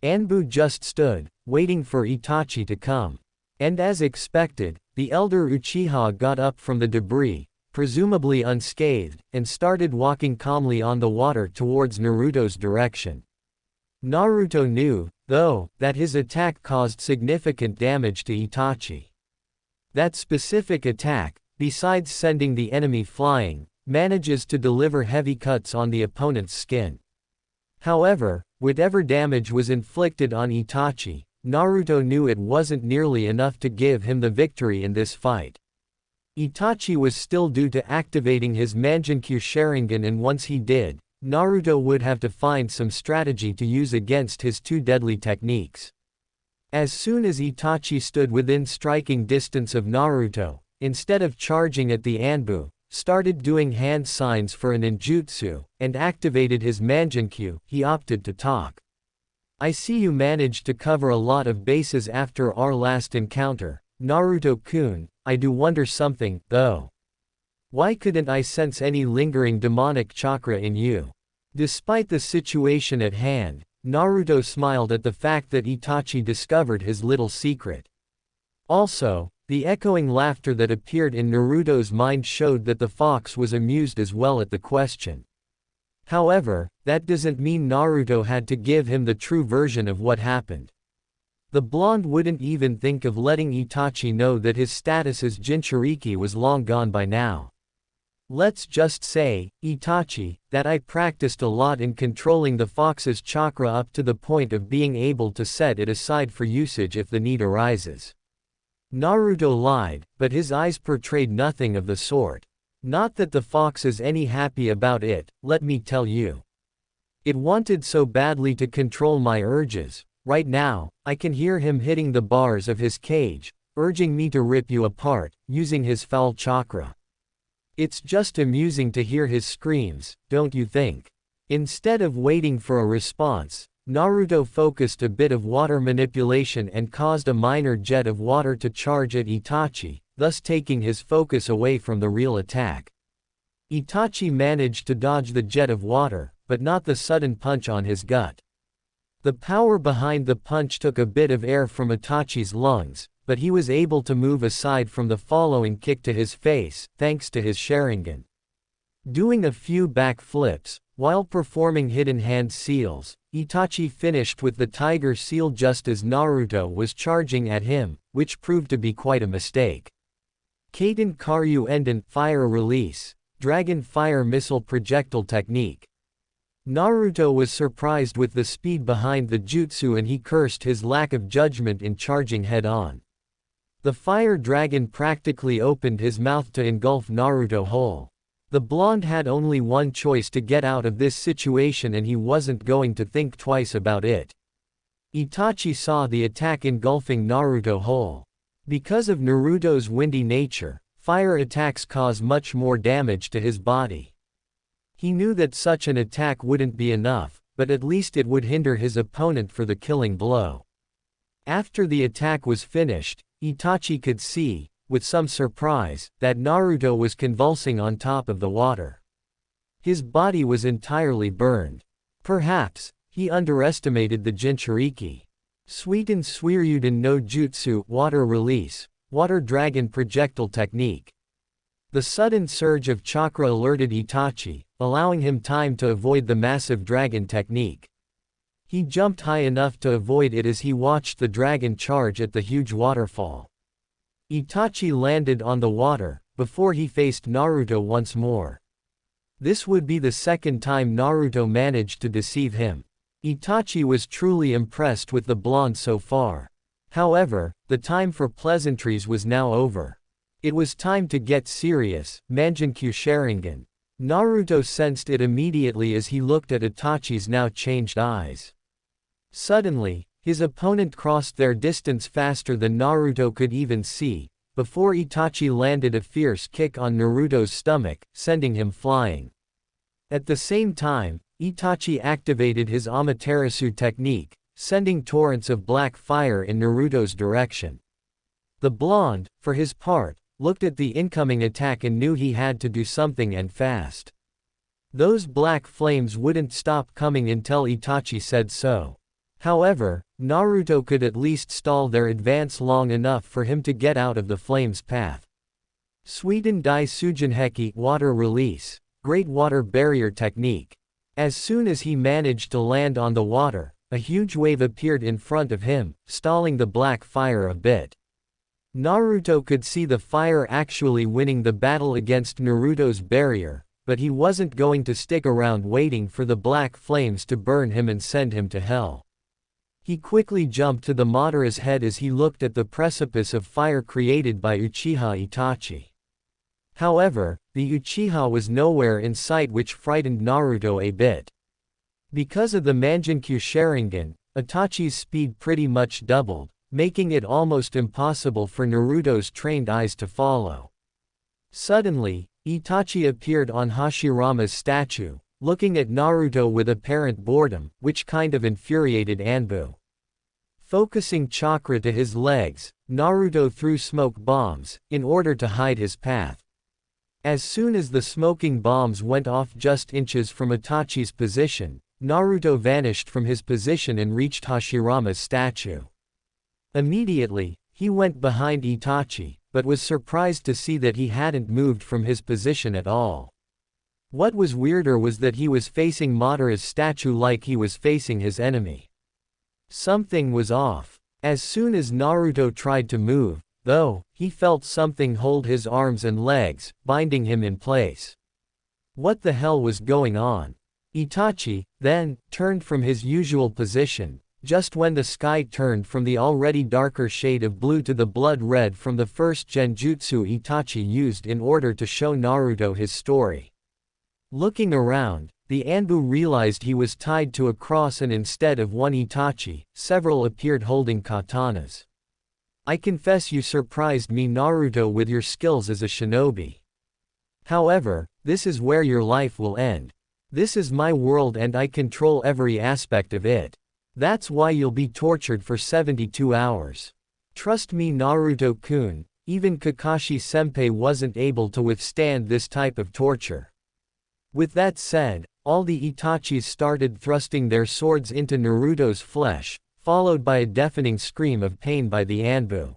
Anbu just stood, waiting for Itachi to come. And as expected, the elder Uchiha got up from the debris, presumably unscathed, and started walking calmly on the water towards Naruto's direction. Naruto knew, though, that his attack caused significant damage to Itachi. That specific attack, besides sending the enemy flying, manages to deliver heavy cuts on the opponent's skin. However, whatever damage was inflicted on Itachi, Naruto knew it wasn't nearly enough to give him the victory in this fight. Itachi was still due to activating his Mangenkyo Sharingan, and once he did, Naruto would have to find some strategy to use against his two deadly techniques. As soon as Itachi stood within striking distance of Naruto, instead of charging at the Anbu, started doing hand signs for a ninjutsu, and activated his Mangenkyo, he opted to talk. I see you managed to cover a lot of bases after our last encounter, Naruto-kun. I do wonder something, though. Why couldn't I sense any lingering demonic chakra in you? Despite the situation at hand, Naruto smiled at the fact that Itachi discovered his little secret. Also, the echoing laughter that appeared in Naruto's mind showed that the fox was amused as well at the question. However, that doesn't mean Naruto had to give him the true version of what happened. The blonde wouldn't even think of letting Itachi know that his status as Jinchuriki was long gone by now. Let's just say, Itachi, that I practiced a lot in controlling the fox's chakra up to the point of being able to set it aside for usage if the need arises. Naruto lied, but his eyes portrayed nothing of the sort. Not that the fox is any happy about it, let me tell you. It wanted so badly to control my urges. Right now, I can hear him hitting the bars of his cage, urging me to rip you apart, using his foul chakra. It's just amusing to hear his screams, don't you think? Instead of waiting for a response, Naruto focused a bit of water manipulation and caused a minor jet of water to charge at Itachi, thus taking his focus away from the real attack. Itachi managed to dodge the jet of water, but not the sudden punch on his gut. The power behind the punch took a bit of air from Itachi's lungs, but he was able to move aside from the following kick to his face, thanks to his Sharingan. Doing a few back flips, while performing hidden hand seals, Itachi finished with the Tiger Seal just as Naruto was charging at him, which proved to be quite a mistake. Kaiten Karyu Enden Fire Release, Dragon Fire Missile Projectile Technique. Naruto was surprised with the speed behind the jutsu and he cursed his lack of judgment in charging head-on. The fire dragon practically opened his mouth to engulf Naruto whole. The blonde had only one choice to get out of this situation and he wasn't going to think twice about it. Itachi saw the attack engulfing Naruto whole. Because of Naruto's windy nature, fire attacks cause much more damage to his body. He knew that such an attack wouldn't be enough, but at least it would hinder his opponent for the killing blow. After the attack was finished, Itachi could see, with some surprise, that Naruto was convulsing on top of the water. His body was entirely burned. Perhaps, he underestimated the Jinchuriki. Suiten Suiryuden no Jutsu Water Release, Water Dragon Projectile Technique. The sudden surge of chakra alerted Itachi, allowing him time to avoid the massive dragon technique. He jumped high enough to avoid it as he watched the dragon charge at the huge waterfall. Itachi landed on the water, before he faced Naruto once more. This would be the second time Naruto managed to deceive him. Itachi was truly impressed with the blonde so far. However, the time for pleasantries was now over. It was time to get serious. Mangenkyu Sharingan. Naruto sensed it immediately as he looked at Itachi's now changed eyes. Suddenly, his opponent crossed their distance faster than Naruto could even see, before Itachi landed a fierce kick on Naruto's stomach, sending him flying. At the same time, Itachi activated his Amaterasu technique, sending torrents of black fire in Naruto's direction. The blonde, for his part, looked at the incoming attack and knew he had to do something and fast. Those black flames wouldn't stop coming until Itachi said so. However, Naruto could at least stall their advance long enough for him to get out of the flames' path. Suiten Dai Sujinheki Water Release, Great Water Barrier Technique. As soon as he managed to land on the water, a huge wave appeared in front of him, stalling the black fire a bit. Naruto could see the fire actually winning the battle against Naruto's barrier, but he wasn't going to stick around waiting for the black flames to burn him and send him to hell. He quickly jumped to the Madara's head as he looked at the precipice of fire created by Uchiha Itachi. However, the Uchiha was nowhere in sight, which frightened Naruto a bit. Because of the Mangenkyu Sharingan, Itachi's speed pretty much doubled, making it almost impossible for Naruto's trained eyes to follow. Suddenly, Itachi appeared on Hashirama's statue, looking at Naruto with apparent boredom, which kind of infuriated Anbu. Focusing chakra to his legs, Naruto threw smoke bombs, in order to hide his path. As soon as the smoking bombs went off just inches from Itachi's position, Naruto vanished from his position and reached Hashirama's statue. Immediately, he went behind Itachi, but was surprised to see that he hadn't moved from his position at all. What was weirder was that he was facing Madara's statue like he was facing his enemy. Something was off. As soon as Naruto tried to move, though, he felt something hold his arms and legs, binding him in place. What the hell was going on? Itachi, then, turned from his usual position, just when the sky turned from the already darker shade of blue to the blood red from the first genjutsu Itachi used in order to show Naruto his story. Looking around, the Anbu realized he was tied to a cross and instead of one Itachi, several appeared holding katanas. I confess you surprised me, Naruto, with your skills as a shinobi. However, this is where your life will end. This is my world and I control every aspect of it. That's why you'll be tortured for 72 hours. Trust me, Naruto-kun, even Kakashi-senpai wasn't able to withstand this type of torture. With that said, all the Itachis started thrusting their swords into Naruto's flesh, followed by a deafening scream of pain by the Anbu.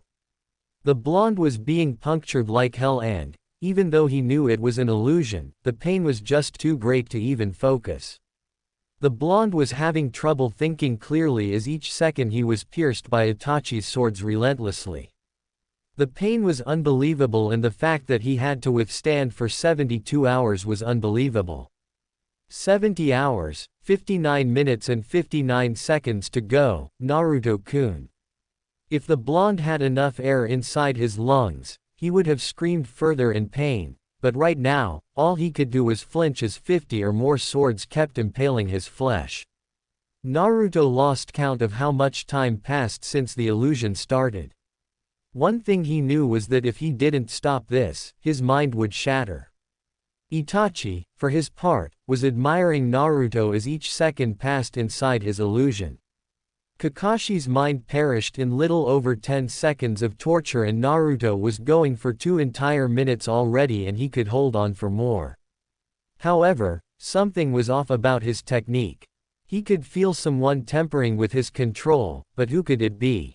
The blonde was being punctured like hell and, even though he knew it was an illusion, the pain was just too great to even focus. The blonde was having trouble thinking clearly as each second he was pierced by Itachi's swords relentlessly. The pain was unbelievable and the fact that he had to withstand for 72 hours was unbelievable. 70 hours, 59 minutes and 59 seconds to go, Naruto-kun. If the blonde had enough air inside his lungs, he would have screamed further in pain, but right now, all he could do was flinch as 50 or more swords kept impaling his flesh. Naruto lost count of how much time passed since the illusion started. One thing he knew was that if he didn't stop this, his mind would shatter. Itachi, for his part, was admiring Naruto as each second passed inside his illusion. Kakashi's mind perished in little over 10 seconds of torture and Naruto was going for 2 entire minutes already and he could hold on for more. However, something was off about his technique. He could feel someone tempering with his control, but who could it be?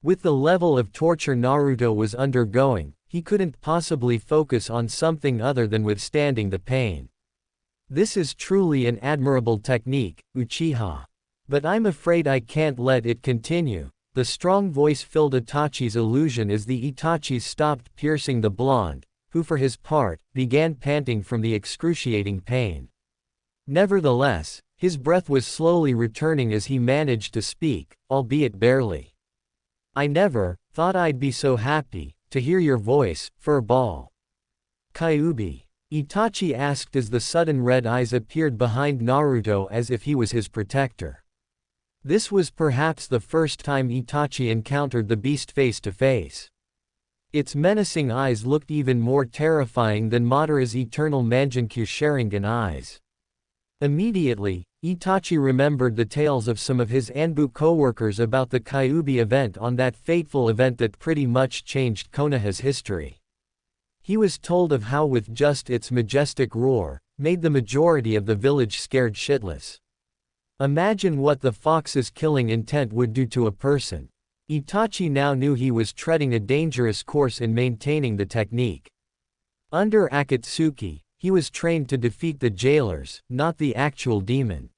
With the level of torture Naruto was undergoing, he couldn't possibly focus on something other than withstanding the pain. This is truly an admirable technique, Uchiha. But I'm afraid I can't let it continue. The strong voice filled Itachi's illusion as the Itachis stopped piercing the blonde, who for his part, began panting from the excruciating pain. Nevertheless, his breath was slowly returning as he managed to speak, albeit barely. I never thought I'd be so happy to hear your voice, furball. Kyuubi. Itachi asked as the sudden red eyes appeared behind Naruto as if he was his protector. This was perhaps the first time Itachi encountered the beast face to face. Its menacing eyes looked even more terrifying than Madara's eternal Mangenkyu Sharingan eyes. Immediately, Itachi remembered the tales of some of his Anbu co-workers about the Kyuubi event on that fateful event that pretty much changed Konoha's history. He was told of how with just its majestic roar, made the majority of the village scared shitless. Imagine what the fox's killing intent would do to a person. Itachi now knew he was treading a dangerous course in maintaining the technique. Under Akatsuki, he was trained to defeat the jailers, not the actual demon.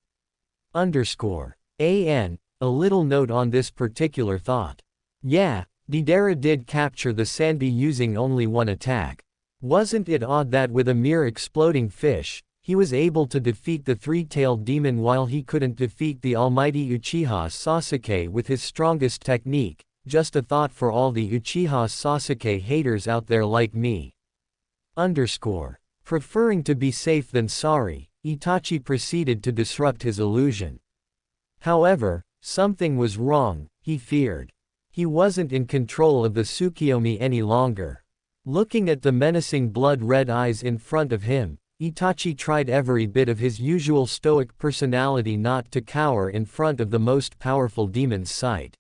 A little note on this particular thought. Yeah, Deidara did capture the Sanbi using only one attack. Wasn't it odd that with a mere exploding fish, he was able to defeat the three-tailed demon while he couldn't defeat the almighty Uchiha Sasuke with his strongest technique? Just a thought for all the Uchiha Sasuke haters out there like me. Preferring to be safe than sorry, Itachi proceeded to disrupt his illusion. However, something was wrong, he feared. He wasn't in control of the Tsukiyomi any longer. Looking at the menacing blood-red eyes in front of him, Itachi tried every bit of his usual stoic personality not to cower in front of the most powerful demon's sight.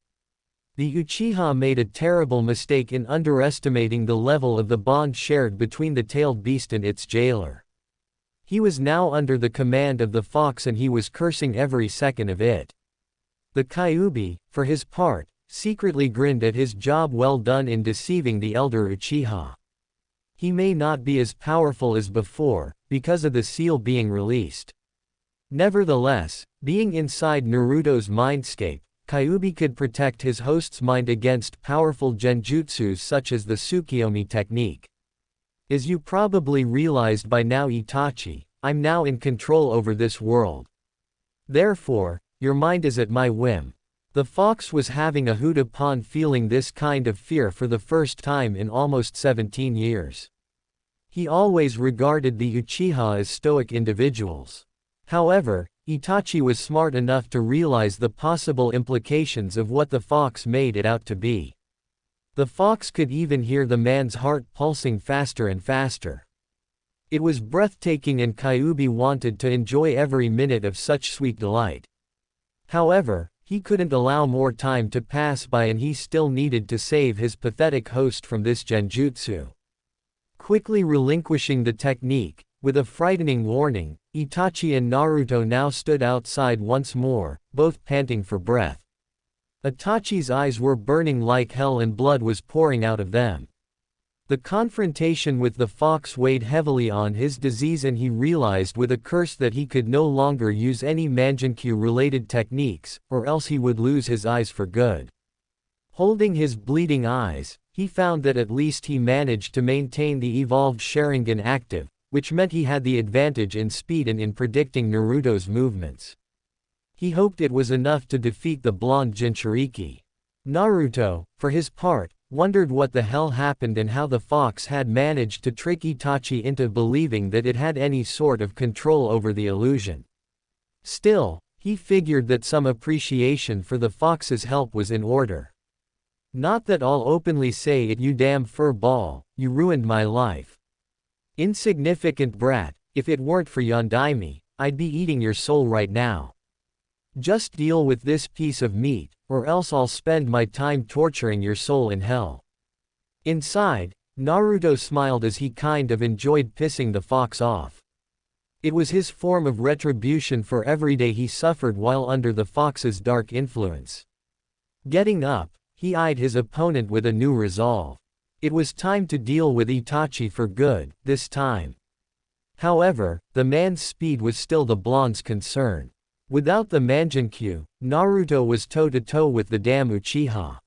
The Uchiha made a terrible mistake in underestimating the level of the bond shared between the tailed beast and its jailer. He was now under the command of the fox and he was cursing every second of it. The Kyuubi, for his part, secretly grinned at his job well done in deceiving the elder Uchiha. He may not be as powerful as before, because of the seal being released. Nevertheless, being inside Naruto's mindscape, Kyuubi could protect his host's mind against powerful genjutsus such as the Tsukiyomi technique. As you probably realized by now, Itachi, I'm now in control over this world. Therefore, your mind is at my whim. The fox was having a hoot upon feeling this kind of fear for the first time in almost 17 years. He always regarded the Uchiha as stoic individuals. However, Itachi was smart enough to realize the possible implications of what the fox made it out to be. The fox could even hear the man's heart pulsing faster and faster. It was breathtaking and Kyuubi wanted to enjoy every minute of such sweet delight. However, he couldn't allow more time to pass by and he still needed to save his pathetic host from this genjutsu. Quickly relinquishing the technique, With a frightening warning, Itachi and Naruto now stood outside once more, both panting for breath. Itachi's eyes were burning like hell and blood was pouring out of them. The confrontation with the fox weighed heavily on his disease and he realized with a curse that he could no longer use any Mangenkyo-related techniques, or else he would lose his eyes for good. Holding his bleeding eyes, he found that at least he managed to maintain the evolved Sharingan active, which meant he had the advantage in speed and in predicting Naruto's movements. He hoped it was enough to defeat the blonde Jinchuriki. Naruto, for his part, wondered what the hell happened and how the fox had managed to trick Itachi into believing that it had any sort of control over the illusion. Still, he figured that some appreciation for the fox's help was in order. Not that I'll openly say it, you damn fur ball, you ruined my life. Insignificant brat, if it weren't for Yondaime, I'd be eating your soul right now. Just deal with this piece of meat, or else I'll spend my time torturing your soul in hell. Inside, Naruto smiled as he kind of enjoyed pissing the fox off. It was his form of retribution for every day he suffered while under the fox's dark influence. Getting up, he eyed his opponent with a new resolve. It was time to deal with Itachi for good, this time. However, the man's speed was still the blonde's concern. Without the Mangenkyo, Naruto was toe-to-toe with the damn Uchiha.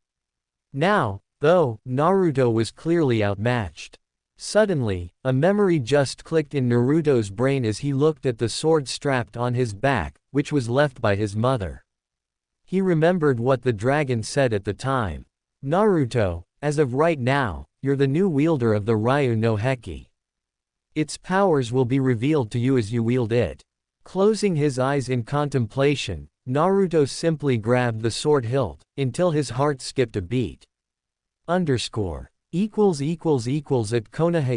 Now, though, Naruto was clearly outmatched. Suddenly, a memory just clicked in Naruto's brain as he looked at the sword strapped on his back, which was left by his mother. He remembered what the dragon said at the time. Naruto, as of right now, you're the new wielder of the Ryu no Heki. Its powers will be revealed to you as you wield it. Closing his eyes in contemplation, Naruto simply grabbed the sword hilt, until his heart skipped a beat. _ at Konoha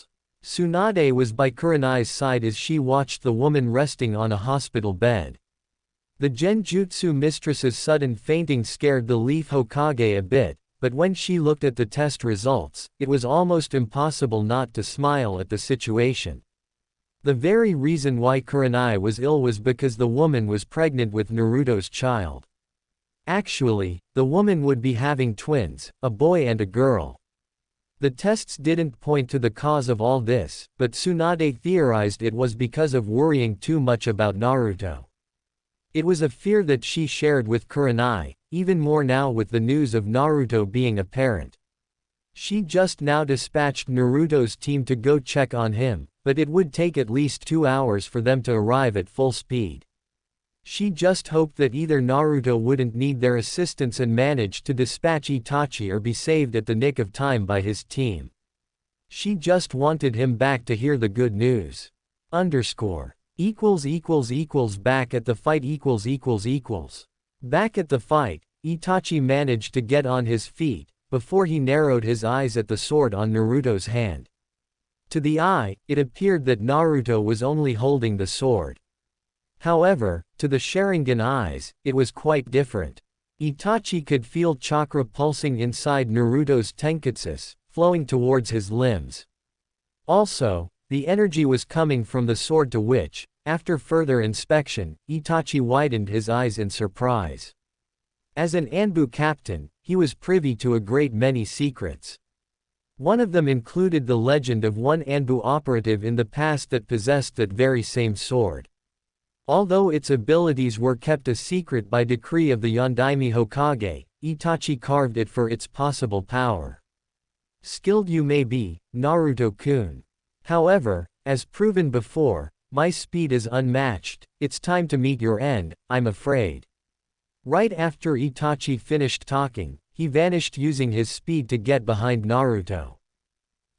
== Tsunade was by Kurenai's side as she watched the woman resting on a hospital bed. The Genjutsu mistress's sudden fainting scared the Leaf Hokage a bit, but when she looked at the test results, it was almost impossible not to smile at the situation. The very reason why Kurenai was ill was because the woman was pregnant with Naruto's child. Actually, the woman would be having twins, a boy and a girl. The tests didn't point to the cause of all this, but Tsunade theorized it was because of worrying too much about Naruto. It was a fear that she shared with Kurenai, even more now with the news of Naruto being a parent. She just now dispatched Naruto's team to go check on him, but it would take at least 2 hours for them to arrive at full speed. She just hoped that either Naruto wouldn't need their assistance and manage to dispatch Itachi or be saved at the nick of time by his team. She just wanted him back to hear the good news. _ Back at the fight == Back at the fight, Itachi managed to get on his feet, before he narrowed his eyes at the sword on Naruto's hand. To the eye, it appeared that Naruto was only holding the sword. However, to the Sharingan eyes, it was quite different. Itachi could feel chakra pulsing inside Naruto's tenketsu, flowing towards his limbs. Also, the energy was coming from the sword to which, after further inspection, Itachi widened his eyes in surprise. As an Anbu captain, he was privy to a great many secrets. One of them included the legend of one Anbu operative in the past that possessed that very same sword. Although its abilities were kept a secret by decree of the Yondaime Hokage, Itachi carved it for its possible power. Skilled you may be, Naruto-kun. However, as proven before, my speed is unmatched, it's time to meet your end, I'm afraid. Right after Itachi finished talking, he vanished using his speed to get behind Naruto.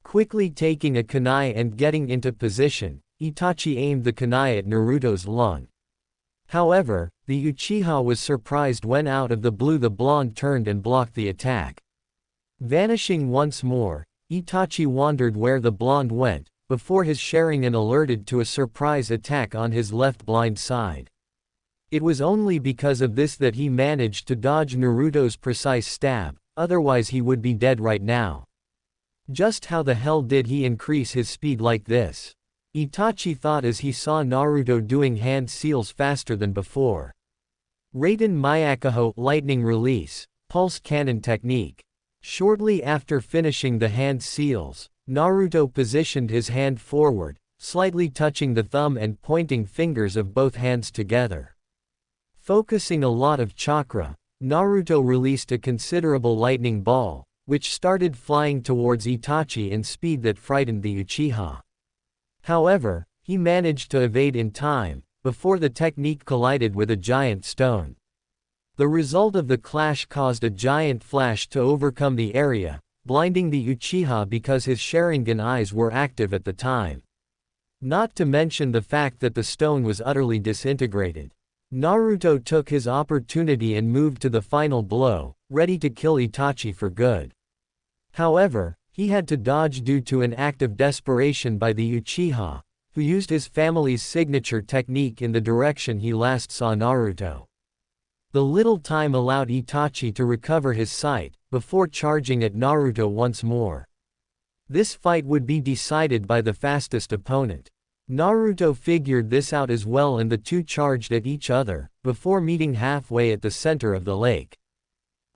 Quickly taking a kunai and getting into position, Itachi aimed the kunai at Naruto's lung. However, the Uchiha was surprised when out of the blue the blonde turned and blocked the attack. Vanishing once more, Itachi wondered where the blonde went, before his Sharingan alerted to a surprise attack on his left blind side. It was only because of this that he managed to dodge Naruto's precise stab, otherwise he would be dead right now. Just how the hell did he increase his speed like this? Itachi thought as he saw Naruto doing hand seals faster than before. Raiden Miyakaho lightning release, pulse cannon technique. Shortly after finishing the hand seals, Naruto positioned his hand forward, slightly touching the thumb and pointing fingers of both hands together. Focusing a lot of chakra, Naruto released a considerable lightning ball, which started flying towards Itachi in speed that frightened the Uchiha. However, he managed to evade in time, before the technique collided with a giant stone. The result of the clash caused a giant flash to overcome the area, blinding the Uchiha because his Sharingan eyes were active at the time. Not to mention the fact that the stone was utterly disintegrated. Naruto took his opportunity and moved to the final blow, ready to kill Itachi for good. However, he had to dodge due to an act of desperation by the Uchiha, who used his family's signature technique in the direction he last saw Naruto. The little time allowed Itachi to recover his sight, before charging at Naruto once more. This fight would be decided by the fastest opponent. Naruto figured this out as well, and the two charged at each other, before meeting halfway at the center of the lake.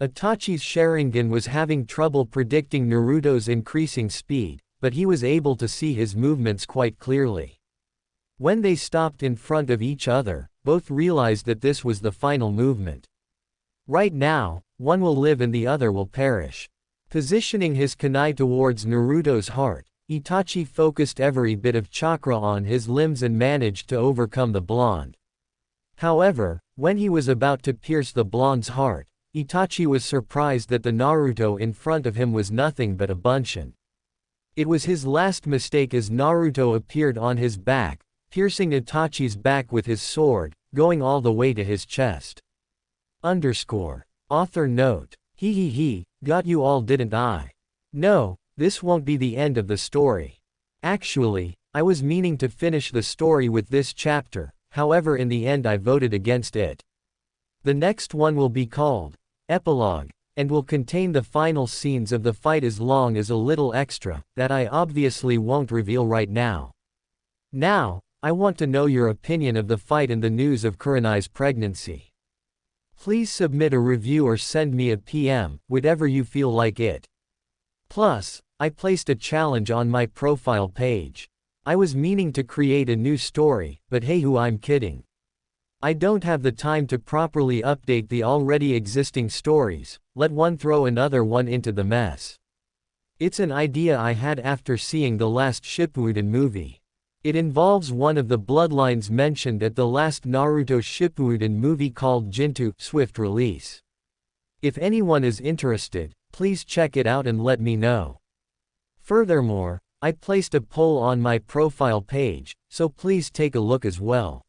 Itachi's Sharingan was having trouble predicting Naruto's increasing speed, but he was able to see his movements quite clearly. When they stopped in front of each other, both realized that this was the final movement. Right now, one will live and the other will perish. Positioning his kunai towards Naruto's heart, Itachi focused every bit of chakra on his limbs and managed to overcome the blonde. However, when he was about to pierce the blonde's heart, Itachi was surprised that the Naruto in front of him was nothing but a bunshin. It was his last mistake as Naruto appeared on his back, piercing Itachi's back with his sword, going all the way to his chest. Author note. He, got you all, didn't I? No, this won't be the end of the story. Actually, I was meaning to finish the story with this chapter, however in the end I voted against it. The next one will be called Epilogue, and will contain the final scenes of the fight as long as a little extra, that I obviously won't reveal right now. Now, I want to know your opinion of the fight and the news of Kurenai's pregnancy. Please submit a review or send me a PM, whatever you feel like it. Plus, I placed a challenge on my profile page. I was meaning to create a new story, but hey, who I'm kidding. I don't have the time to properly update the already existing stories, let one throw another one into the mess. It's an idea I had after seeing the last Shippuden movie. It involves one of the bloodlines mentioned at the last Naruto Shippuden movie called Jinto, swift release. If anyone is interested, please check it out and let me know. Furthermore, I placed a poll on my profile page, so please take a look as well.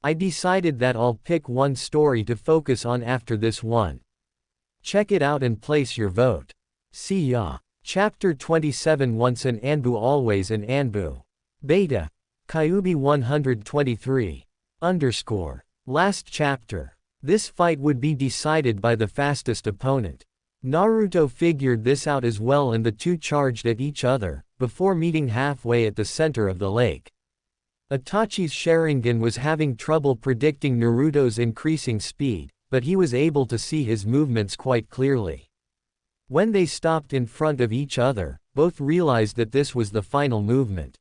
I decided that I'll pick one story to focus on after this one. Check it out and place your vote. See ya. Chapter 27. Once an Anbu, always an Anbu. Beta. Kyuubi 123. Last chapter. This fight would be decided by the fastest opponent. Naruto figured this out as well, and the two charged at each other, before meeting halfway at the center of the lake. Itachi's Sharingan was having trouble predicting Naruto's increasing speed, but he was able to see his movements quite clearly. When they stopped in front of each other, both realized that this was the final movement.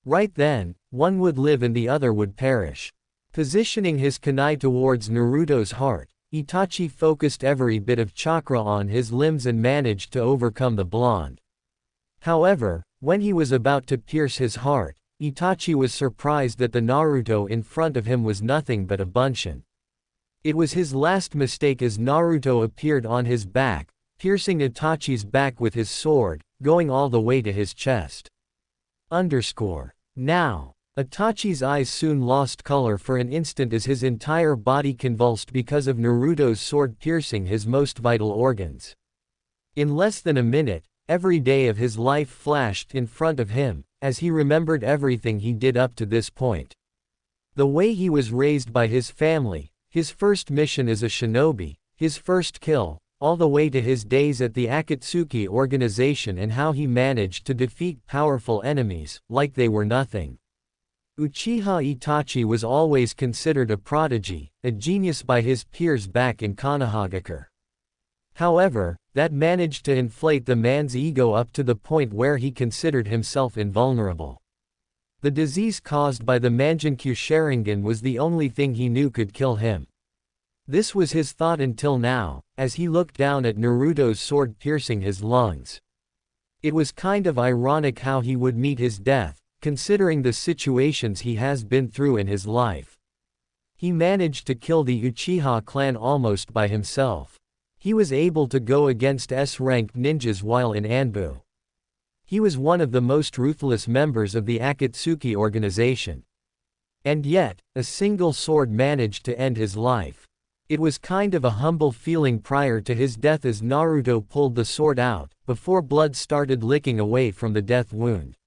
Right then, one would live and the other would perish. Positioning his kunai towards Naruto's heart, Itachi focused every bit of chakra on his limbs and managed to overcome the blonde. However, when he was about to pierce his heart, Itachi was surprised that the Naruto in front of him was nothing but a bunshin. It was his last mistake as Naruto appeared on his back, piercing Itachi's back with his sword, going all the way to his chest. Now, Itachi's eyes soon lost color for an instant as his entire body convulsed because of Naruto's sword piercing his most vital organs. In less than a minute, every day of his life flashed in front of him, as he remembered everything he did up to this point. The way he was raised by his family, his first mission as a shinobi, his first kill, all the way to his days at the Akatsuki organization and how he managed to defeat powerful enemies, like they were nothing. Uchiha Itachi was always considered a prodigy, a genius by his peers back in Konohagakure. However, that managed to inflate the man's ego up to the point where he considered himself invulnerable. The disease caused by the Mangenkyu Sharingan was the only thing he knew could kill him. This was his thought until now, as he looked down at Naruto's sword piercing his lungs. It was kind of ironic how he would meet his death, considering the situations he has been through in his life. He managed to kill the Uchiha clan almost by himself. He was able to go against S-ranked ninjas while in Anbu. He was one of the most ruthless members of the Akatsuki organization. And yet, a single sword managed to end his life. It was kind of a humble feeling prior to his death as Naruto pulled the sword out, before blood started licking away from the death wound.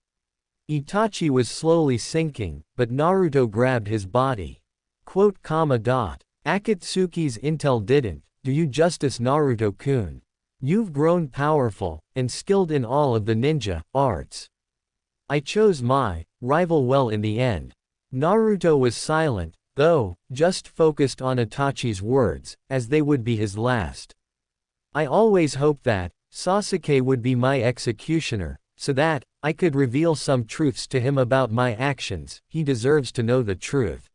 Itachi was slowly sinking, but Naruto grabbed his body. Akatsuki's intel didn't do you justice, Naruto-kun. You've grown powerful, and skilled in all of the ninja arts. I chose my rival well in the end. Naruto was silent, though, just focused on Itachi's words, as they would be his last. I always hoped that Sasuke would be my executioner, so that I could reveal some truths to him about my actions. He deserves to know the truth.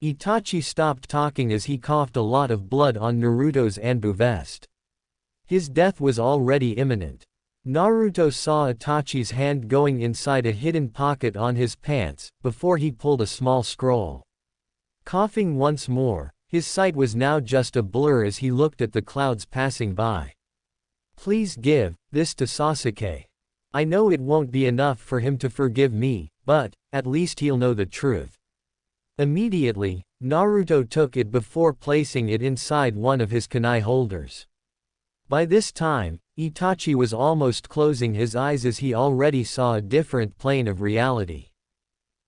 Itachi stopped talking as he coughed a lot of blood on Naruto's Anbu vest. His death was already imminent. Naruto saw Itachi's hand going inside a hidden pocket on his pants, before he pulled a small scroll. Coughing once more, his sight was now just a blur as he looked at the clouds passing by. Please give this to Sasuke. I know it won't be enough for him to forgive me, but at least he'll know the truth. Immediately, Naruto took it before placing it inside one of his kunai holders. By this time, Itachi was almost closing his eyes as he already saw a different plane of reality.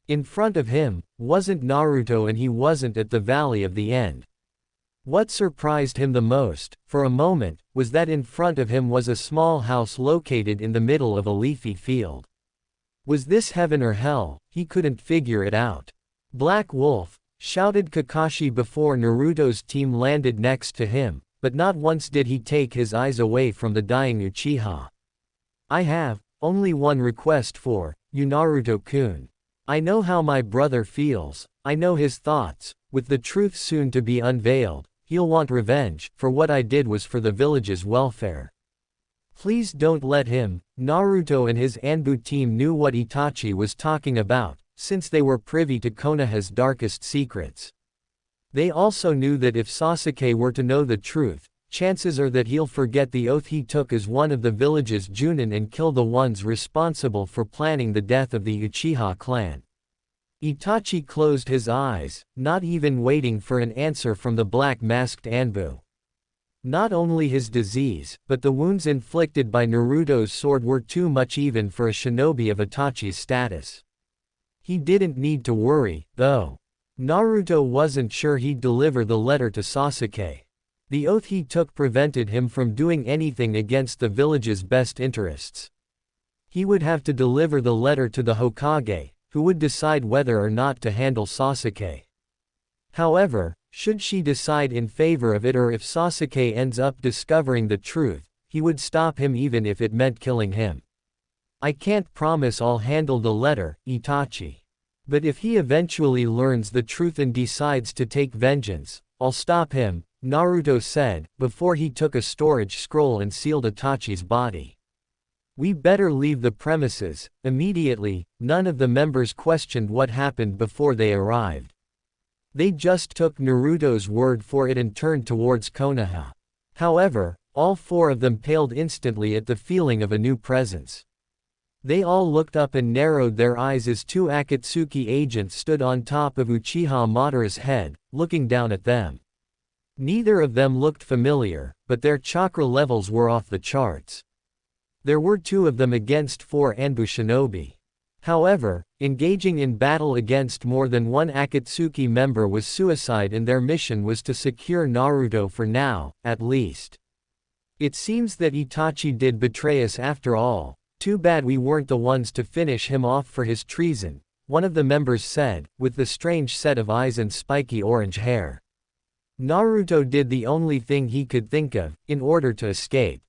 In front of him wasn't Naruto and he wasn't at the Valley of the End. What surprised him the most, for a moment, was that in front of him was a small house located in the middle of a leafy field. Was this heaven or hell? He couldn't figure it out. Black Wolf, shouted Kakashi before Naruto's team landed next to him, but not once did he take his eyes away from the dying Uchiha. I have only one request for you, Naruto-kun. I know how my brother feels, I know his thoughts. With the truth soon to be unveiled, he'll want revenge, for what I did was for the village's welfare. Please don't let him. Naruto and his Anbu team knew what Itachi was talking about, since they were privy to Konoha's darkest secrets. They also knew that if Sasuke were to know the truth, chances are that he'll forget the oath he took as one of the village's Junin and kill the ones responsible for planning the death of the Uchiha clan. Itachi closed his eyes, not even waiting for an answer from the black-masked Anbu. Not only his disease, but the wounds inflicted by Naruto's sword were too much even for a shinobi of Itachi's status. He didn't need to worry, though. Naruto wasn't sure he'd deliver the letter to Sasuke. The oath he took prevented him from doing anything against the village's best interests. He would have to deliver the letter to the Hokage, who would decide whether or not to handle Sasuke. However, should she decide in favor of it or if Sasuke ends up discovering the truth, he would stop him even if it meant killing him. I can't promise I'll handle the letter, Itachi. But if he eventually learns the truth and decides to take vengeance, I'll stop him, Naruto said, before he took a storage scroll and sealed Itachi's body. We better leave the premises. Immediately, none of the members questioned what happened before they arrived. They just took Naruto's word for it and turned towards Konoha. However, all four of them paled instantly at the feeling of a new presence. They all looked up and narrowed their eyes as two Akatsuki agents stood on top of Uchiha Madara's head, looking down at them. Neither of them looked familiar, but their chakra levels were off the charts. There were two of them against 4 Anbu shinobi. However, engaging in battle against more than one Akatsuki member was suicide and their mission was to secure Naruto for now, at least. It seems that Itachi did betray us after all. Too bad we weren't the ones to finish him off for his treason, one of the members said, with the strange set of eyes and spiky orange hair. Naruto did the only thing he could think of, in order to escape.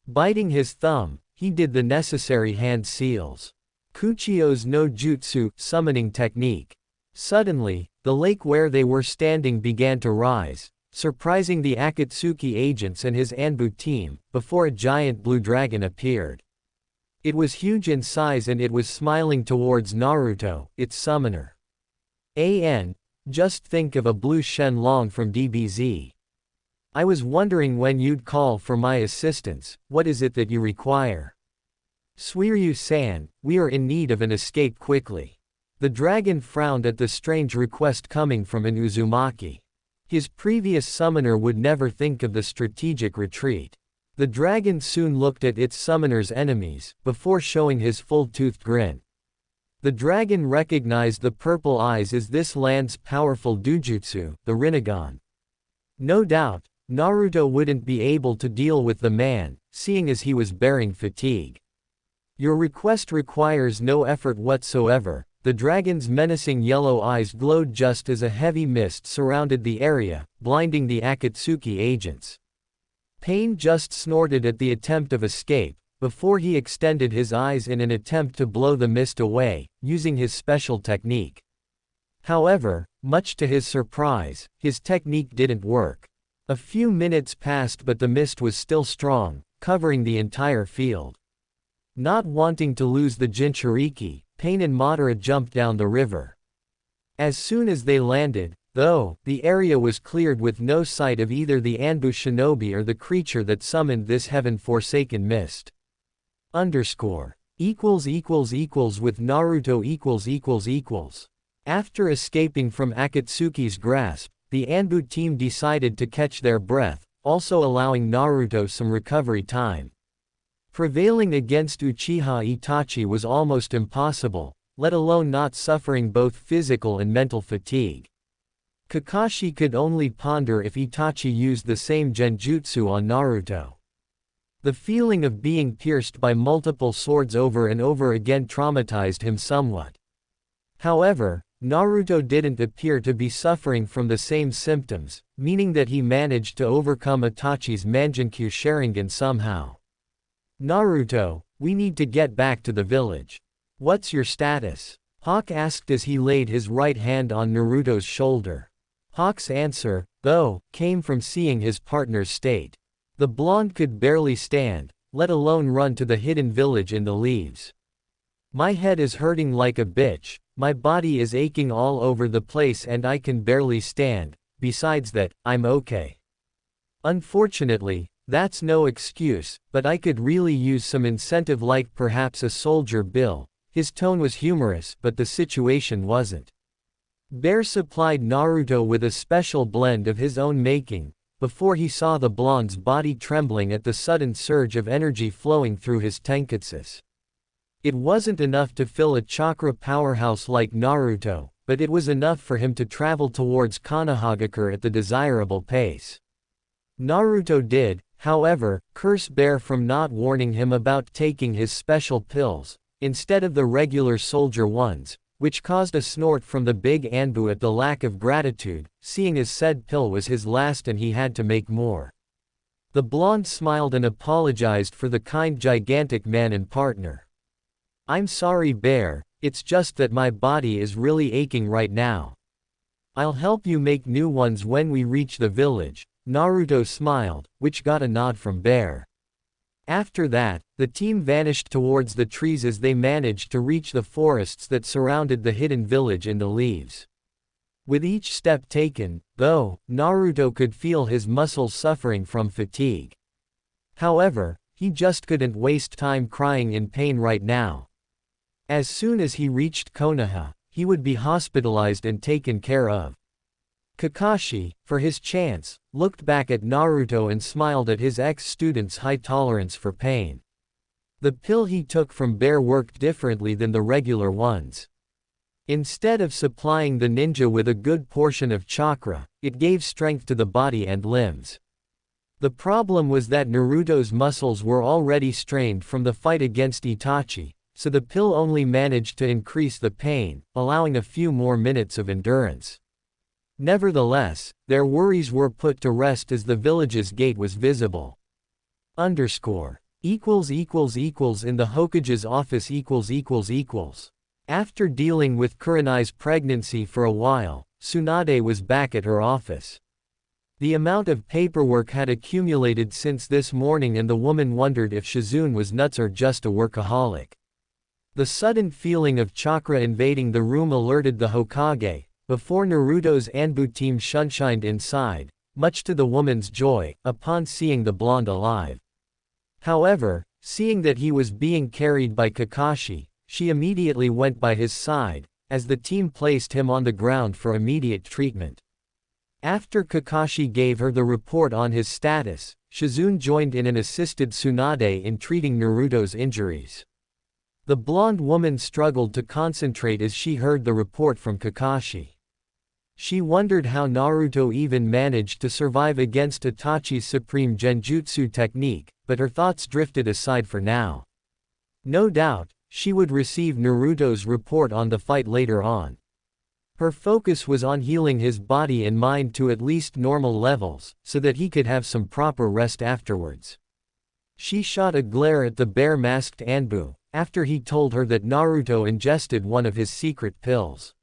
Biting his thumb, he did the necessary hand seals. Kuchio's no jutsu, summoning technique. Suddenly, the lake where they were standing began to rise, surprising the Akatsuki agents and his Anbu team, before a giant blue dragon appeared. It was huge in size and it was smiling towards Naruto, its summoner. Just think of a blue Shenlong from DBZ. I was wondering when you'd call for my assistance. What is it that you require? Suiryu-san, we are in need of an escape quickly. The dragon frowned at the strange request coming from an Uzumaki. His previous summoner would never think of the strategic retreat. The dragon soon looked at its summoner's enemies, before showing his full-toothed grin. The dragon recognized the purple eyes as this land's powerful Dujutsu, the Rinnegan. No doubt, Naruto wouldn't be able to deal with the man, seeing as he was bearing fatigue. Your request requires no effort whatsoever. The dragon's menacing yellow eyes glowed just as a heavy mist surrounded the area, blinding the Akatsuki agents. Pain just snorted at the attempt of escape, before he extended his eyes in an attempt to blow the mist away, using his special technique. However, much to his surprise, his technique didn't work. A few minutes passed but the mist was still strong, covering the entire field. Not wanting to lose the Jinchuriki, Pain and Madara jumped down the river. As soon as they landed, though, the area was cleared with no sight of either the Anbu shinobi or the creature that summoned this heaven-forsaken mist. == with Naruto == After escaping from Akatsuki's grasp, the Anbu team decided to catch their breath, also allowing Naruto some recovery time. Prevailing against Uchiha Itachi was almost impossible, let alone not suffering both physical and mental fatigue. Kakashi could only ponder if Itachi used the same genjutsu on Naruto. The feeling of being pierced by multiple swords over and over again traumatized him somewhat. However, Naruto didn't appear to be suffering from the same symptoms, meaning that he managed to overcome Itachi's Mangenkyu Sharingan somehow. Naruto, we need to get back to the village. What's your status? Hawk asked as he laid his right hand on Naruto's shoulder. Hawk's answer, though, came from seeing his partner's state. The blonde could barely stand, let alone run to the hidden village in the leaves. My head is hurting like a bitch, my body is aching all over the place and I can barely stand, besides that, I'm okay. Unfortunately, that's no excuse, but I could really use some incentive like perhaps a soldier bill. His tone was humorous but the situation wasn't. Bear supplied Naruto with a special blend of his own making, before he saw the blonde's body trembling at the sudden surge of energy flowing through his tenketsus. It wasn't enough to fill a chakra powerhouse like Naruto, but it was enough for him to travel towards Konohagakure at the desirable pace. Naruto did, however, curse Bear from not warning him about taking his special pills, instead of the regular soldier ones, which caused a snort from the big Anbu at the lack of gratitude, seeing as said pill was his last and he had to make more. The blonde smiled and apologized for the kind gigantic man and partner. I'm sorry Bear, it's just that my body is really aching right now. I'll help you make new ones when we reach the village, Naruto smiled, which got a nod from Bear. After that, the team vanished towards the trees as they managed to reach the forests that surrounded the hidden village in the leaves. With each step taken, though, Naruto could feel his muscles suffering from fatigue. However, he just couldn't waste time crying in pain right now. As soon as he reached Konoha, he would be hospitalized and taken care of. Kakashi, for his chance, looked back at Naruto and smiled at his ex-student's high tolerance for pain. The pill he took from Bear worked differently than the regular ones. Instead of supplying the ninja with a good portion of chakra, it gave strength to the body and limbs. The problem was that Naruto's muscles were already strained from the fight against Itachi, so the pill only managed to increase the pain, allowing a few more minutes of endurance. Nevertheless, their worries were put to rest as the village's gate was visible. Underscore. Equals equals equals in the Hokage's office equals equals equals. After dealing with Kurenai's pregnancy for a while, Tsunade was back at her office. The amount of paperwork had accumulated since this morning and the woman wondered if Shizune was nuts or just a workaholic. The sudden feeling of chakra invading the room alerted the Hokage, before Naruto's Anbu team shunshined inside, much to the woman's joy, upon seeing the blonde alive. However, seeing that he was being carried by Kakashi, she immediately went by his side, as the team placed him on the ground for immediate treatment. After Kakashi gave her the report on his status, Shizune joined in and assisted Tsunade in treating Naruto's injuries. The blonde woman struggled to concentrate as she heard the report from Kakashi. She wondered how Naruto even managed to survive against Itachi's supreme genjutsu technique, but her thoughts drifted aside for now. No doubt, she would receive Naruto's report on the fight later on. Her focus was on healing his body and mind to at least normal levels, so that he could have some proper rest afterwards. She shot a glare at the bare-masked Anbu, after he told her that Naruto ingested one of his secret pills.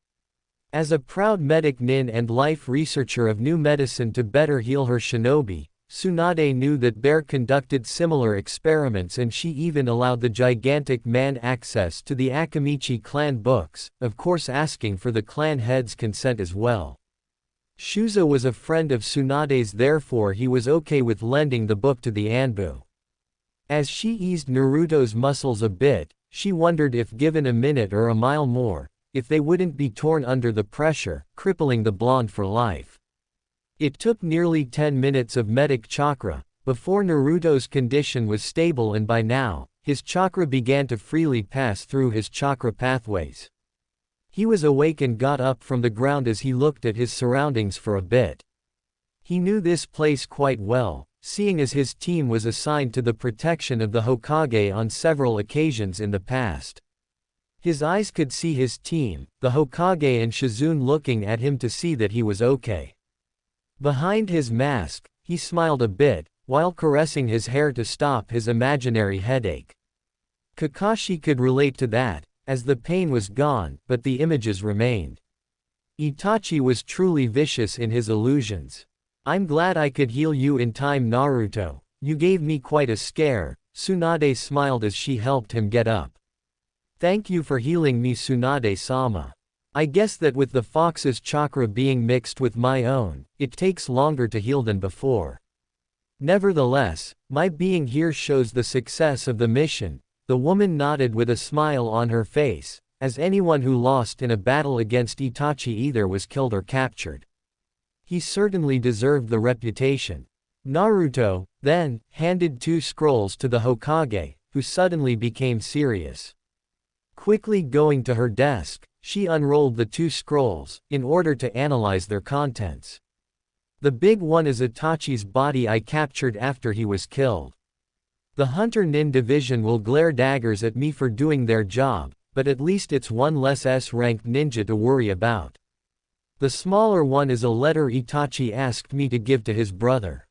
As a proud medic nin and life researcher of new medicine to better heal her shinobi, Tsunade knew that Bear conducted similar experiments and she even allowed the gigantic man access to the Akamichi clan books, of course asking for the clan head's consent as well. Shuzo was a friend of Tsunade's, therefore he was okay with lending the book to the Anbu. As she eased Naruto's muscles a bit, she wondered if given a minute or a mile more, if they wouldn't be torn under the pressure, crippling the blonde for life. It took nearly 10 minutes of medic chakra, before Naruto's condition was stable and by now, his chakra began to freely pass through his chakra pathways. He was awake and got up from the ground as he looked at his surroundings for a bit. He knew this place quite well, seeing as his team was assigned to the protection of the Hokage on several occasions in the past. His eyes could see his team, the Hokage and Shizune looking at him to see that he was okay. Behind his mask, he smiled a bit, while caressing his hair to stop his imaginary headache. Kakashi could relate to that, as the pain was gone, but the images remained. Itachi was truly vicious in his illusions. I'm glad I could heal you in time, Naruto. You gave me quite a scare. Tsunade smiled as she helped him get up. Thank you for healing me, Tsunade-sama. I guess that with the fox's chakra being mixed with my own, it takes longer to heal than before. Nevertheless, my being here shows the success of the mission. The woman nodded with a smile on her face, as anyone who lost in a battle against Itachi either was killed or captured. He certainly deserved the reputation. Naruto, then, handed 2 scrolls to the Hokage, who suddenly became serious. Quickly going to her desk, she unrolled the 2 scrolls, in order to analyze their contents. The big one is Itachi's body I captured after he was killed. The Hunter Nin division will glare daggers at me for doing their job, but at least it's one less S-ranked ninja to worry about. The smaller one is a letter Itachi asked me to give to his brother.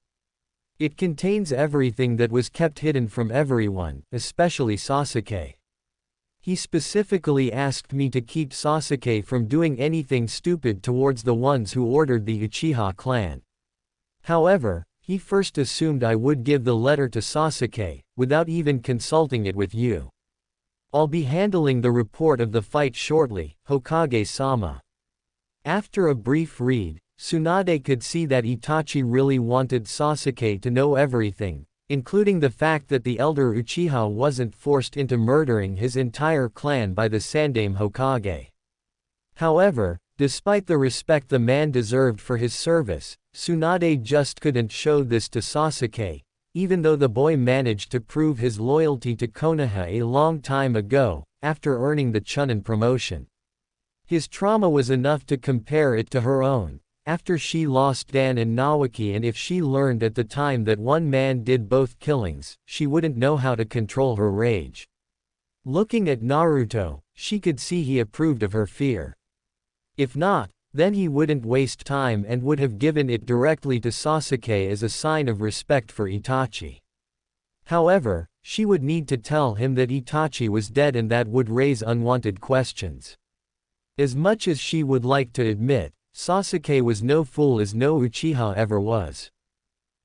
It contains everything that was kept hidden from everyone, especially Sasuke. He specifically asked me to keep Sasuke from doing anything stupid towards the ones who ordered the Uchiha clan. However, he first assumed I would give the letter to Sasuke, without even consulting it with you. I'll be handling the report of the fight shortly, Hokage-sama. After a brief read, Tsunade could see that Itachi really wanted Sasuke to know everything, including the fact that the elder Uchiha wasn't forced into murdering his entire clan by the Sandaime Hokage. However, despite the respect the man deserved for his service, Tsunade just couldn't show this to Sasuke, even though the boy managed to prove his loyalty to Konoha a long time ago, after earning the Chunin promotion. His trauma was enough to compare it to her own, After she lost Dan and Nawaki, and if she learned at the time that one man did both killings, she wouldn't know how to control her rage. Looking at Naruto, she could see he approved of her fear. If not, then he wouldn't waste time and would have given it directly to Sasuke as a sign of respect for Itachi. However, she would need to tell him that Itachi was dead, and that would raise unwanted questions. As much as she would like to admit, Sasuke was no fool, as no Uchiha ever was.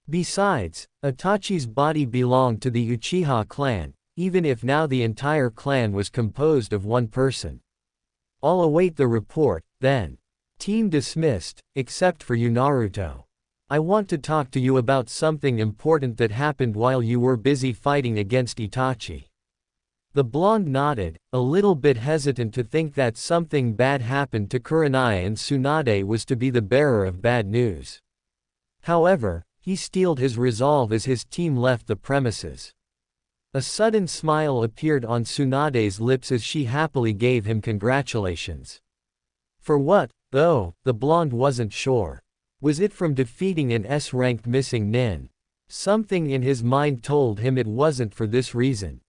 Besides, Itachi's body belonged to the Uchiha clan, even if now the entire clan was composed of one person. I'll await the report, then. Team dismissed, except for you, Naruto. I want to talk to you about something important that happened while you were busy fighting against Itachi. The blonde nodded, a little bit hesitant to think that something bad happened to Kurenai and Tsunade was to be the bearer of bad news. However, he steeled his resolve as his team left the premises. A sudden smile appeared on Tsunade's lips as she happily gave him congratulations. For what, though, the blonde wasn't sure. Was it from defeating an S-ranked missing nin? Something in his mind told him it wasn't for this reason.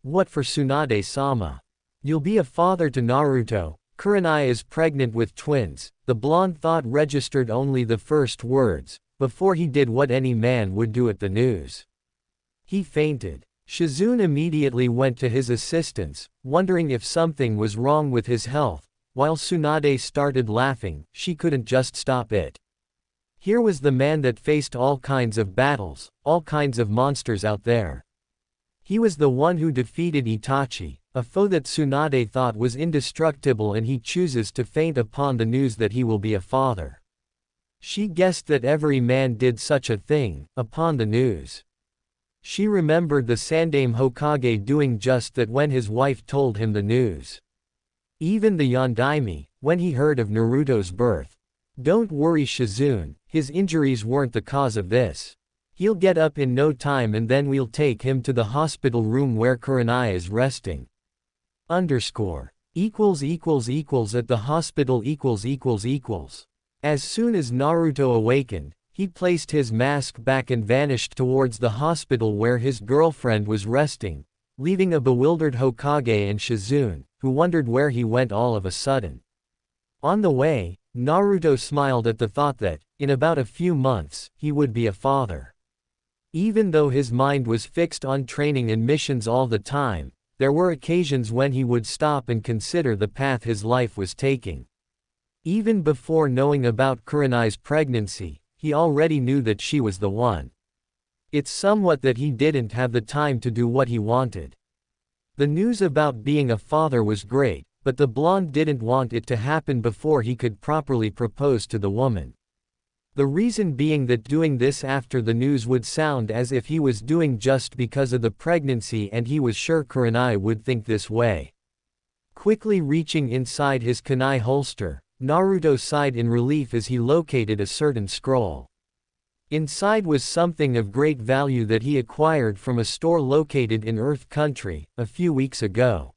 What for Tsunade-sama? You'll be a father to Naruto. Kurenai is pregnant with twins. The blonde thought registered only the first words, before he did what any man would do at the news. He fainted. Shizune immediately went to his assistance, wondering if something was wrong with his health. While Tsunade started laughing, she couldn't just stop it. Here was the man that faced all kinds of battles, all kinds of monsters out there. He was the one who defeated Itachi, a foe that Tsunade thought was indestructible, and he chooses to faint upon the news that he will be a father. She guessed that every man did such a thing, upon the news. She remembered the Sandaime Hokage doing just that when his wife told him the news. Even the Yondaime, when he heard of Naruto's birth. Don't worry, Shizune, his injuries weren't the cause of this. He'll get up in no time, and then we'll take him to the hospital room where Kurenai is resting. _= at the hospital ===. As soon as Naruto awakened, he placed his mask back and vanished towards the hospital where his girlfriend was resting, leaving a bewildered Hokage and Shizune, who wondered where he went all of a sudden. On the way, Naruto smiled at the thought that, in about a few months, he would be a father. Even though his mind was fixed on training and missions all the time, there were occasions when he would stop and consider the path his life was taking. Even before knowing about Kurenai's pregnancy, he already knew that she was the one. It's somewhat that he didn't have the time to do what he wanted. The news about being a father was great, but the blonde didn't want it to happen before he could properly propose to the woman. The reason being that doing this after the news would sound as if he was doing just because of the pregnancy, and he was sure Kurenai would think this way. Quickly reaching inside his kunai holster, Naruto sighed in relief as he located a certain scroll. Inside was something of great value that he acquired from a store located in Earth Country, a few weeks ago.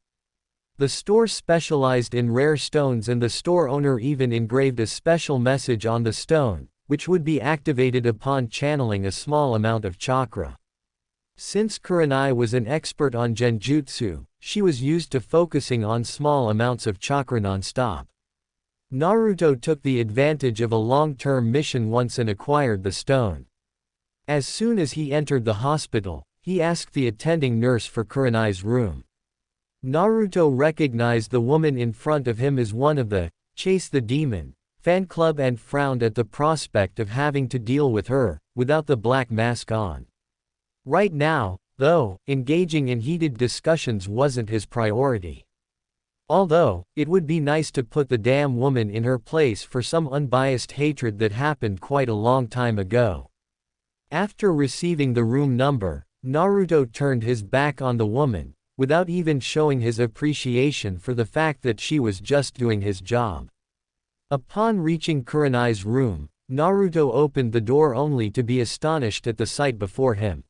The store specialized in rare stones, and the store owner even engraved a special message on the stone, which would be activated upon channeling a small amount of chakra. Since Kurenai was an expert on genjutsu, she was used to focusing on small amounts of chakra non-stop. Naruto took the advantage of a long-term mission once and acquired the stone. As soon as he entered the hospital, he asked the attending nurse for Kurenai's room. Naruto recognized the woman in front of him as one of the Chase the Demon fan club and frowned at the prospect of having to deal with her, without the black mask on. Right now, though, engaging in heated discussions wasn't his priority. Although, it would be nice to put the damn woman in her place for some unbiased hatred that happened quite a long time ago. After receiving the room number, Naruto turned his back on the woman, without even showing his appreciation for the fact that she was just doing his job. Upon reaching Kurenai's room, Naruto opened the door only to be astonished at the sight before him.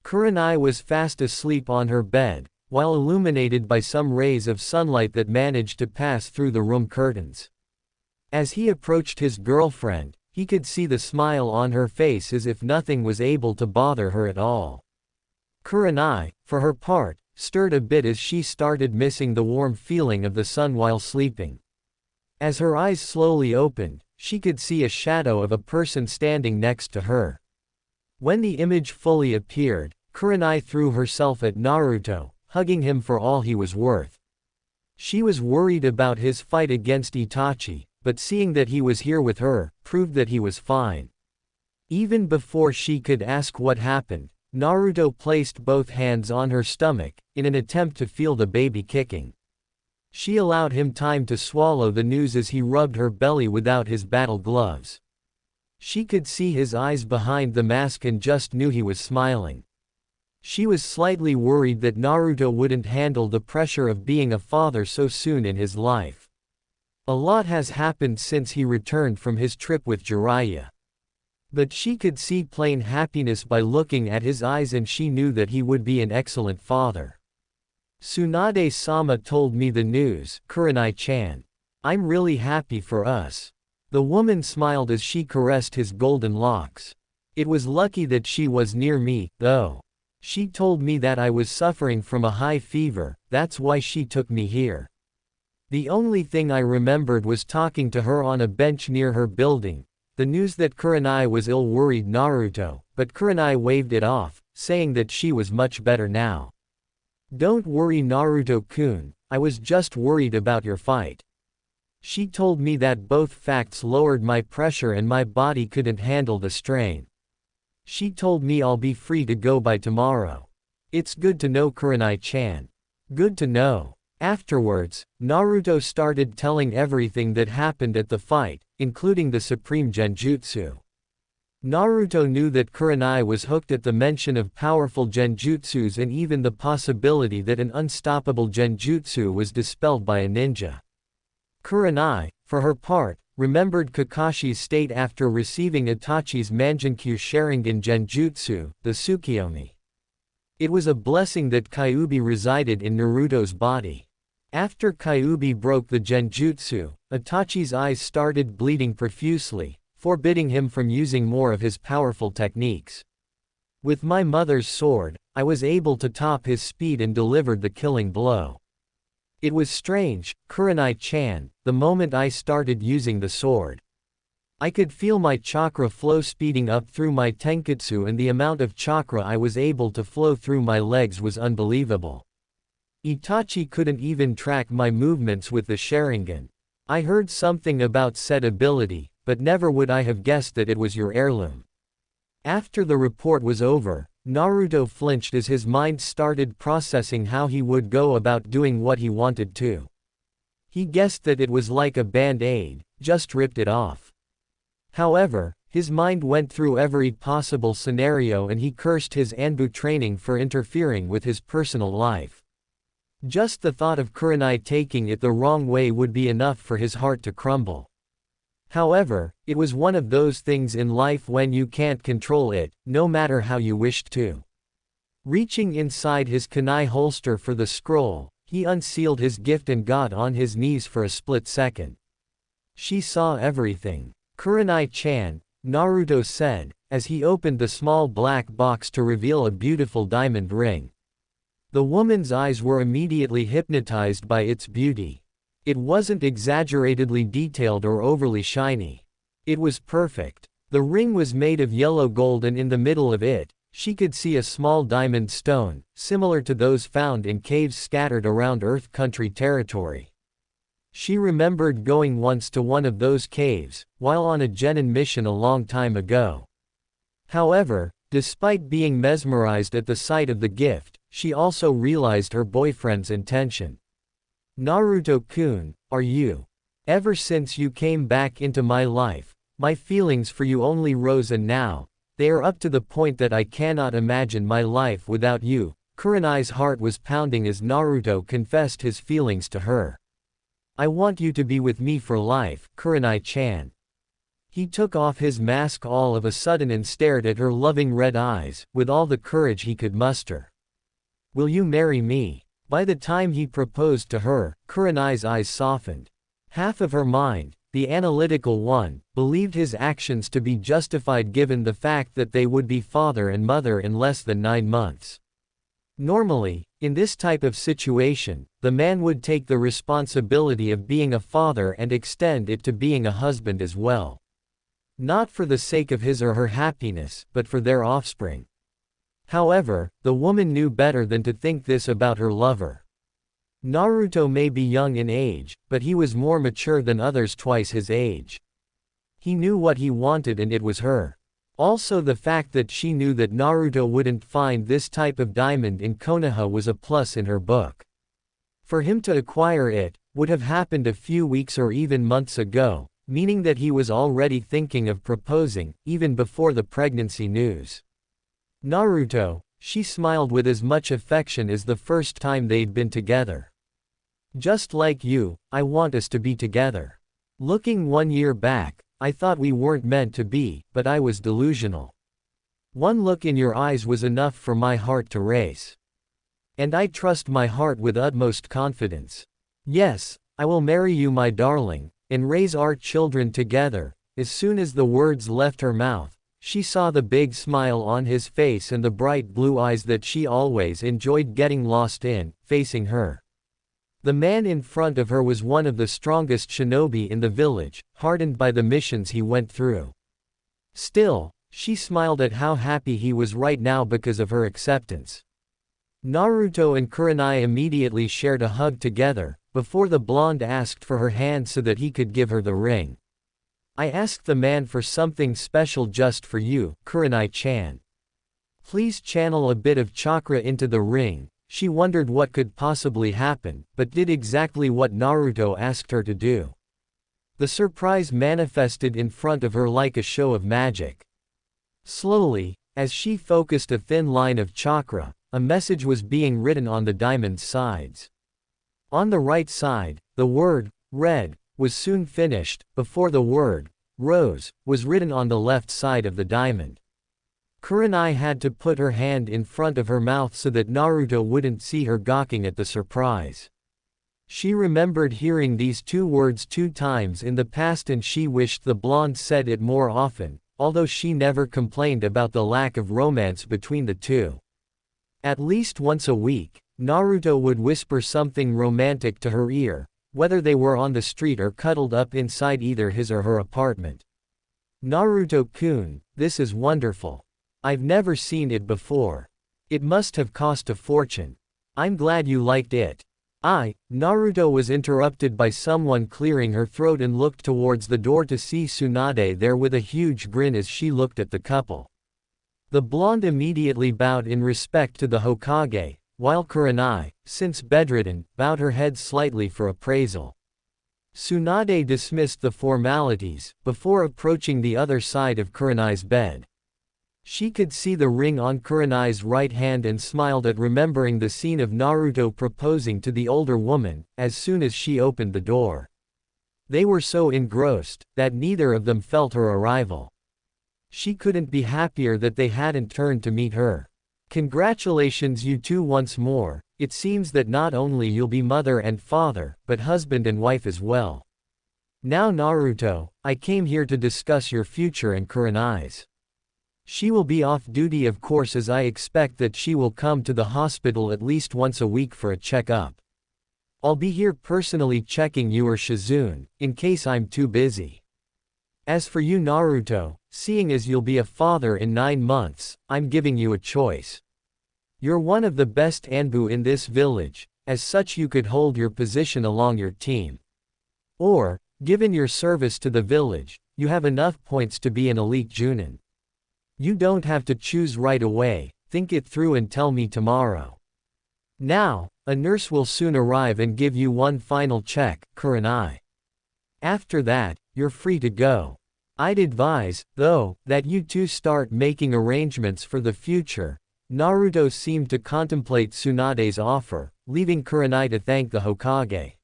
Kurenai was fast asleep on her bed, while illuminated by some rays of sunlight that managed to pass through the room curtains. As he approached his girlfriend, he could see the smile on her face as if nothing was able to bother her at all. Kurenai, for her part, stirred a bit as she started missing the warm feeling of the sun while sleeping. As her eyes slowly opened, she could see a shadow of a person standing next to her. When the image fully appeared, Kurenai threw herself at Naruto, hugging him for all he was worth. She was worried about his fight against Itachi, but seeing that he was here with her, proved that he was fine. Even before she could ask what happened, Naruto placed both hands on her stomach, in an attempt to feel the baby kicking. She allowed him time to swallow the news as he rubbed her belly without his battle gloves. She could see his eyes behind the mask and just knew he was smiling. She was slightly worried that Naruto wouldn't handle the pressure of being a father so soon in his life. A lot has happened since he returned from his trip with Jiraiya. But she could see plain happiness by looking at his eyes, and she knew that he would be an excellent father. Tsunade-sama told me the news, Kurenai-chan. I'm really happy for us. The woman smiled as she caressed his golden locks. It was lucky that she was near me, though. She told me that I was suffering from a high fever, that's why she took me here. The only thing I remembered was talking to her on a bench near her building. The news that Kurenai was ill worried Naruto, but Kurenai waved it off, saying that she was much better now. Don't worry Naruto-kun, I was just worried about your fight. She told me that both facts lowered my pressure and my body couldn't handle the strain. She told me I'll be free to go by tomorrow. It's good to know Kurenai-chan. Good to know. Afterwards, Naruto started telling everything that happened at the fight, including the supreme genjutsu. Naruto knew that Kurenai was hooked at the mention of powerful genjutsus and even the possibility that an unstoppable genjutsu was dispelled by a ninja. Kurenai, for her part, remembered Kakashi's state after receiving Itachi's Mangenkyu Sharingan genjutsu, the Tsukiyomi. It was a blessing that Kyuubi resided in Naruto's body. After Kyuubi broke the genjutsu, Itachi's eyes started bleeding profusely, forbidding him from using more of his powerful techniques. With my mother's sword, I was able to top his speed and delivered the killing blow. It was strange, Kurenai-chan, the moment I started using the sword. I could feel my chakra flow speeding up through my tenketsu, and the amount of chakra I was able to flow through my legs was unbelievable. Itachi couldn't even track my movements with the Sharingan. I heard something about said ability, but never would I have guessed that it was your heirloom. After the report was over, Naruto flinched as his mind started processing how he would go about doing what he wanted to. He guessed that it was like a band-aid, just ripped it off. However, his mind went through every possible scenario and he cursed his Anbu training for interfering with his personal life. Just the thought of Kurenai taking it the wrong way would be enough for his heart to crumble. However, it was one of those things in life when you can't control it, no matter how you wished to. Reaching inside his kunai holster for the scroll, he unsealed his gift and got on his knees for a split second. She saw everything. Kurenai-chan, Naruto said, as he opened the small black box to reveal a beautiful diamond ring. The woman's eyes were immediately hypnotized by its beauty. It wasn't exaggeratedly detailed or overly shiny. It was perfect. The ring was made of yellow gold, and in the middle of it, she could see a small diamond stone, similar to those found in caves scattered around Earth Country territory. She remembered going once to one of those caves, while on a genin mission a long time ago. However, despite being mesmerized at the sight of the gift, she also realized her boyfriend's intention. Naruto-kun, are you? Ever since you came back into my life, my feelings for you only rose, and now, they are up to the point that I cannot imagine my life without you. Kurenai's heart was pounding as Naruto confessed his feelings to her. I want you to be with me for life, Kurenai-chan. He took off his mask all of a sudden and stared at her loving red eyes, with all the courage he could muster. Will you marry me? By the time he proposed to her, Kurenai's eyes softened. Half of her mind, the analytical one, believed his actions to be justified given the fact that they would be father and mother in less than 9 months. Normally, in this type of situation, the man would take the responsibility of being a father and extend it to being a husband as well. Not for the sake of his or her happiness, but for their offspring. However, the woman knew better than to think this about her lover. Naruto may be young in age, but he was more mature than others twice his age. He knew what he wanted and it was her. Also the fact that she knew that Naruto wouldn't find this type of diamond in Konoha was a plus in her book. For him to acquire it, would have happened a few weeks or even months ago, meaning that he was already thinking of proposing, even before the pregnancy news. Naruto, she smiled with as much affection as the first time they'd been together. Just like you, I want us to be together. Looking 1 year back, I thought we weren't meant to be, but I was delusional. One look in your eyes was enough for my heart to race. And I trust my heart with utmost confidence. Yes, I will marry you, my darling, and raise our children together. As soon as the words left her mouth, she saw the big smile on his face and the bright blue eyes that she always enjoyed getting lost in, facing her. The man in front of her was one of the strongest shinobi in the village, hardened by the missions he went through. Still, she smiled at how happy he was right now because of her acceptance. Naruto and Kurenai immediately shared a hug together, before the blonde asked for her hand so that he could give her the ring. I asked the man for something special just for you, Kurenai-chan. Please channel a bit of chakra into the ring. She wondered what could possibly happen, but did exactly what Naruto asked her to do. The surprise manifested in front of her like a show of magic. Slowly, as she focused a thin line of chakra, a message was being written on the diamond's sides. On the right side, the word, red, was soon finished, before the word, rose, was written on the left side of the diamond. Kurenai had to put her hand in front of her mouth so that Naruto wouldn't see her gawking at the surprise. She remembered hearing these 2 words 2 times in the past and she wished the blonde said it more often, although she never complained about the lack of romance between the two. At least once a week, Naruto would whisper something romantic to her ear, whether they were on the street or cuddled up inside either his or her apartment. Naruto-kun, this is wonderful. I've never seen it before. It must have cost a fortune. I'm glad you liked it. Naruto was interrupted by someone clearing her throat and looked towards the door to see Tsunade there with a huge grin as she looked at the couple. The blonde immediately bowed in respect to the Hokage, while Kurenai, since bedridden, bowed her head slightly for appraisal. Tsunade dismissed the formalities, before approaching the other side of Kurenai's bed. She could see the ring on Kurenai's right hand and smiled at remembering the scene of Naruto proposing to the older woman, as soon as she opened the door. They were so engrossed, that neither of them felt her arrival. She couldn't be happier that they hadn't turned to meet her. Congratulations you two once more, it seems that not only you'll be mother and father, but husband and wife as well. Now Naruto, I came here to discuss your future and Kurenai's. She will be off duty of course as I expect that she will come to the hospital at least once a week for a checkup. I'll be here personally checking you or Shizune, in case I'm too busy. As for you Naruto, seeing as you'll be a father in 9 months, I'm giving you a choice. You're one of the best Anbu in this village, as such you could hold your position along your team. Or, given your service to the village, you have enough points to be an elite Junin. You don't have to choose right away, think it through and tell me tomorrow. Now, a nurse will soon arrive and give you one final check, Kurenai. After that, you're free to go. I'd advise, though, that you two start making arrangements for the future. Naruto seemed to contemplate Tsunade's offer, leaving Kurenai to thank the Hokage.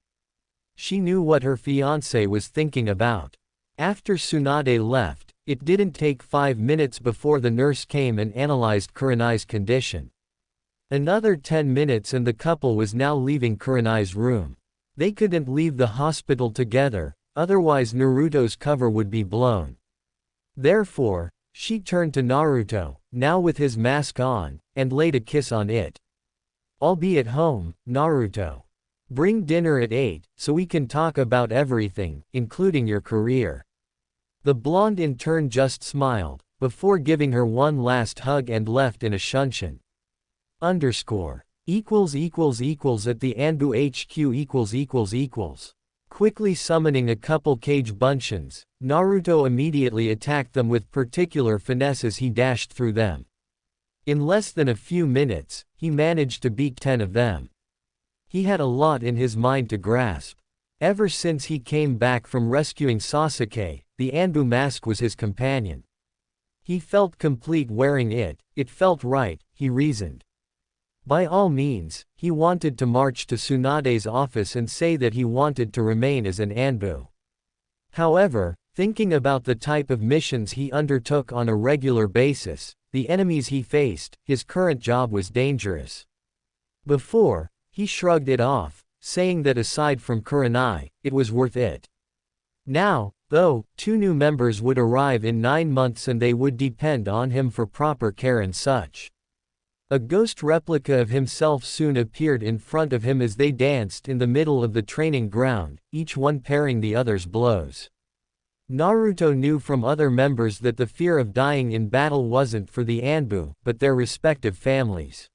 She knew what her fiancé was thinking about. After Tsunade left, it didn't take 5 minutes before the nurse came and analyzed Kurenai's condition. Another 10 minutes and the couple was now leaving Kurenai's room. They couldn't leave the hospital together, otherwise Naruto's cover would be blown. Therefore, she turned to Naruto, now with his mask on, and laid a kiss on it. "I'll be at home, Naruto. Bring dinner at 8, so we can talk about everything, including your career." The blonde in turn just smiled, before giving her one last hug and left in a shunshin. == at the Anbu HQ ===. Quickly summoning a couple cage bunshins, Naruto immediately attacked them with particular finesse as he dashed through them. In less than a few minutes, he managed to beat 10 of them. He had a lot in his mind to grasp. Ever since he came back from rescuing Sasuke, the Anbu mask was his companion. He felt complete wearing it, it felt right, he reasoned. By all means, he wanted to march to Tsunade's office and say that he wanted to remain as an Anbu. However, thinking about the type of missions he undertook on a regular basis, the enemies he faced, his current job was dangerous. Before, he shrugged it off, saying that aside from Kurenai, it was worth it. Now, though, 2 new members would arrive in 9 months and they would depend on him for proper care and such. A ghost replica of himself soon appeared in front of him as they danced in the middle of the training ground, each one parrying the other's blows. Naruto knew from other members that the fear of dying in battle wasn't for the Anbu, but their respective families.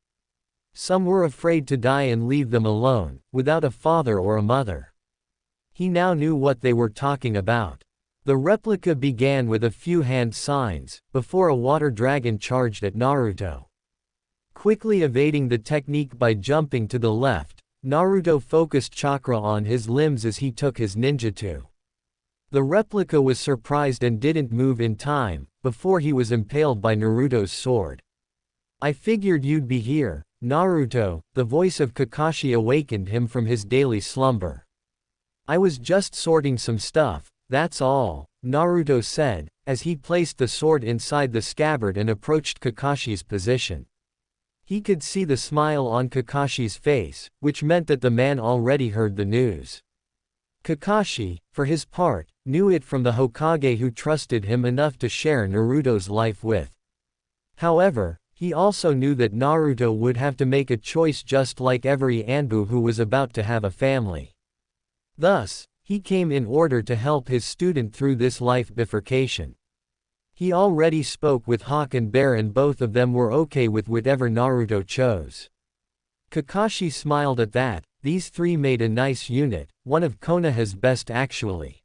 Some were afraid to die and leave them alone, without a father or a mother. He now knew what they were talking about. The replica began with a few hand signs, before a water dragon charged at Naruto. Quickly evading the technique by jumping to the left, Naruto focused chakra on his limbs as he took his ninjutsu. The replica was surprised and didn't move in time, before he was impaled by Naruto's sword. "I figured you'd be here, Naruto," the voice of Kakashi awakened him from his daily slumber. "I was just sorting some stuff, that's all," Naruto said, as he placed the sword inside the scabbard and approached Kakashi's position. He could see the smile on Kakashi's face, which meant that the man already heard the news. Kakashi, for his part, knew it from the Hokage who trusted him enough to share Naruto's life with. However, he also knew that Naruto would have to make a choice just like every Anbu who was about to have a family. Thus, he came in order to help his student through this life bifurcation. He already spoke with Hawk and Bear and both of them were okay with whatever Naruto chose. Kakashi smiled at that. These 3 made a nice unit, one of Konoha's best actually.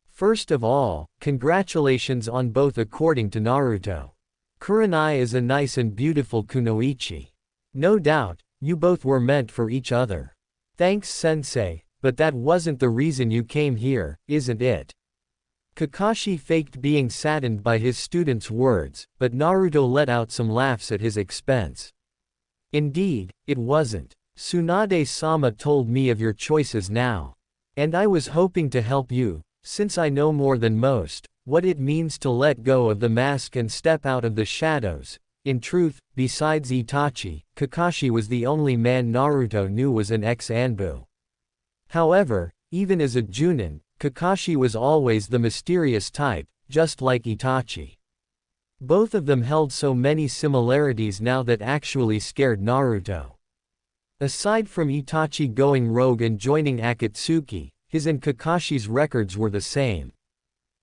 First of all, congratulations on both according to Naruto. Kurenai is a nice and beautiful kunoichi. No doubt, you both were meant for each other. Thanks sensei, but that wasn't the reason you came here, isn't it? Kakashi faked being saddened by his student's words, but Naruto let out some laughs at his expense. Indeed, it wasn't. Tsunade-sama told me of your choices now. And I was hoping to help you, since I know more than most, what it means to let go of the mask and step out of the shadows. In truth, besides Itachi, Kakashi was the only man Naruto knew was an ex-Anbu. However, even as a Junin, Kakashi was always the mysterious type, just like Itachi. Both of them held so many similarities now that actually scared Naruto. Aside from Itachi going rogue and joining Akatsuki, his and Kakashi's records were the same.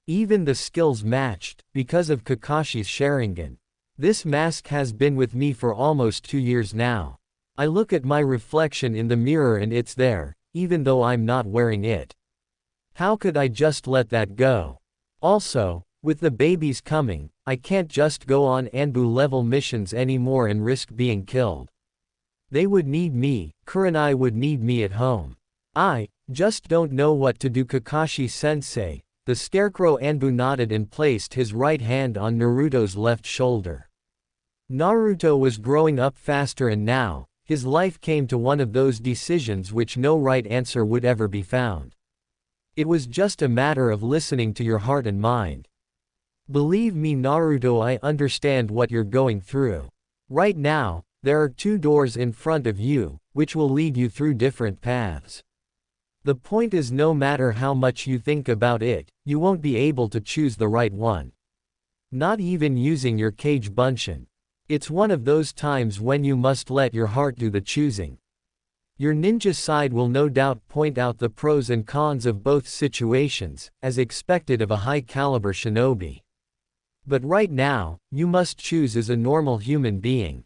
Even the skills matched, because of Kakashi's Sharingan. This mask has been with me for almost 2 years now. I look at my reflection in the mirror and it's there, even though I'm not wearing it. How could I just let that go? Also, with the babies coming, I can't just go on Anbu-level missions anymore and risk being killed. They would need me, Kurenai would need me at home. I just don't know what to do. Kakashi-sensei, the scarecrow Anbu nodded and placed his right hand on Naruto's left shoulder. Naruto was growing up faster and now, his life came to one of those decisions which no right answer would ever be found. It was just a matter of listening to your heart and mind. Believe me Naruto, I understand what you're going through. Right now, there are 2 doors in front of you, which will lead you through different paths. The point is, no matter how much you think about it, you won't be able to choose the right one. Not even using your cage bunshin. It's one of those times when you must let your heart do the choosing. Your ninja side will no doubt point out the pros and cons of both situations, as expected of a high-caliber shinobi. But right now, you must choose as a normal human being.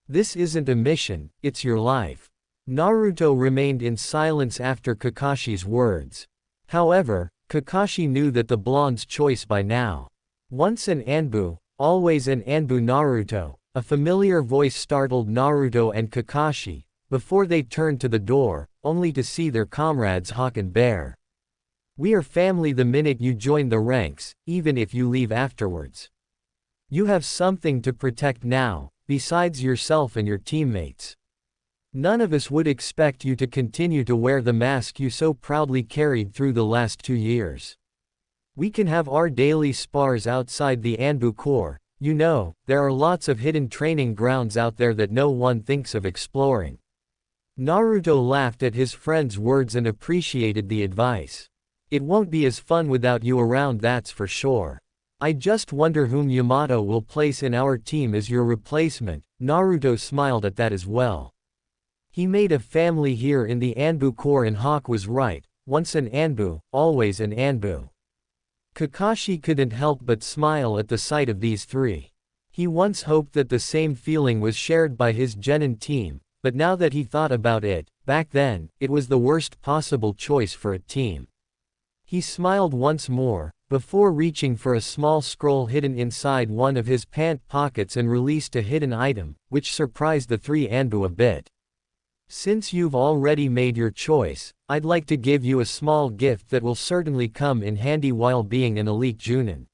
This isn't a mission, it's your life. Naruto remained in silence after Kakashi's words. However, Kakashi knew that the blonde's choice by now. Once an Anbu, always an Anbu. Naruto, a familiar voice startled Naruto and Kakashi, before they turned to the door, only to see their comrades Hawk and Bear. We are family the minute you join the ranks, even if you leave afterwards. You have something to protect now, besides yourself and your teammates. None of us would expect you to continue to wear the mask you so proudly carried through the last 2 years. We can have our daily spars outside the Anbu Corps. You know, there are lots of hidden training grounds out there that no one thinks of exploring. Naruto laughed at his friend's words and appreciated the advice. It won't be as fun without you around, that's for sure. I just wonder whom Yamato will place in our team as your replacement. Naruto smiled at that as well. He made a family here in the Anbu Corps, and Hawk was right. Once an Anbu, always an Anbu. Kakashi couldn't help but smile at the sight of these three. He once hoped that the same feeling was shared by his genin team, but now that he thought about it, back then, it was the worst possible choice for a team. He smiled once more, before reaching for a small scroll hidden inside one of his pant pockets and released a hidden item, which surprised the three Anbu a bit. Since you've already made your choice, I'd like to give you a small gift that will certainly come in handy while being an elite Junin.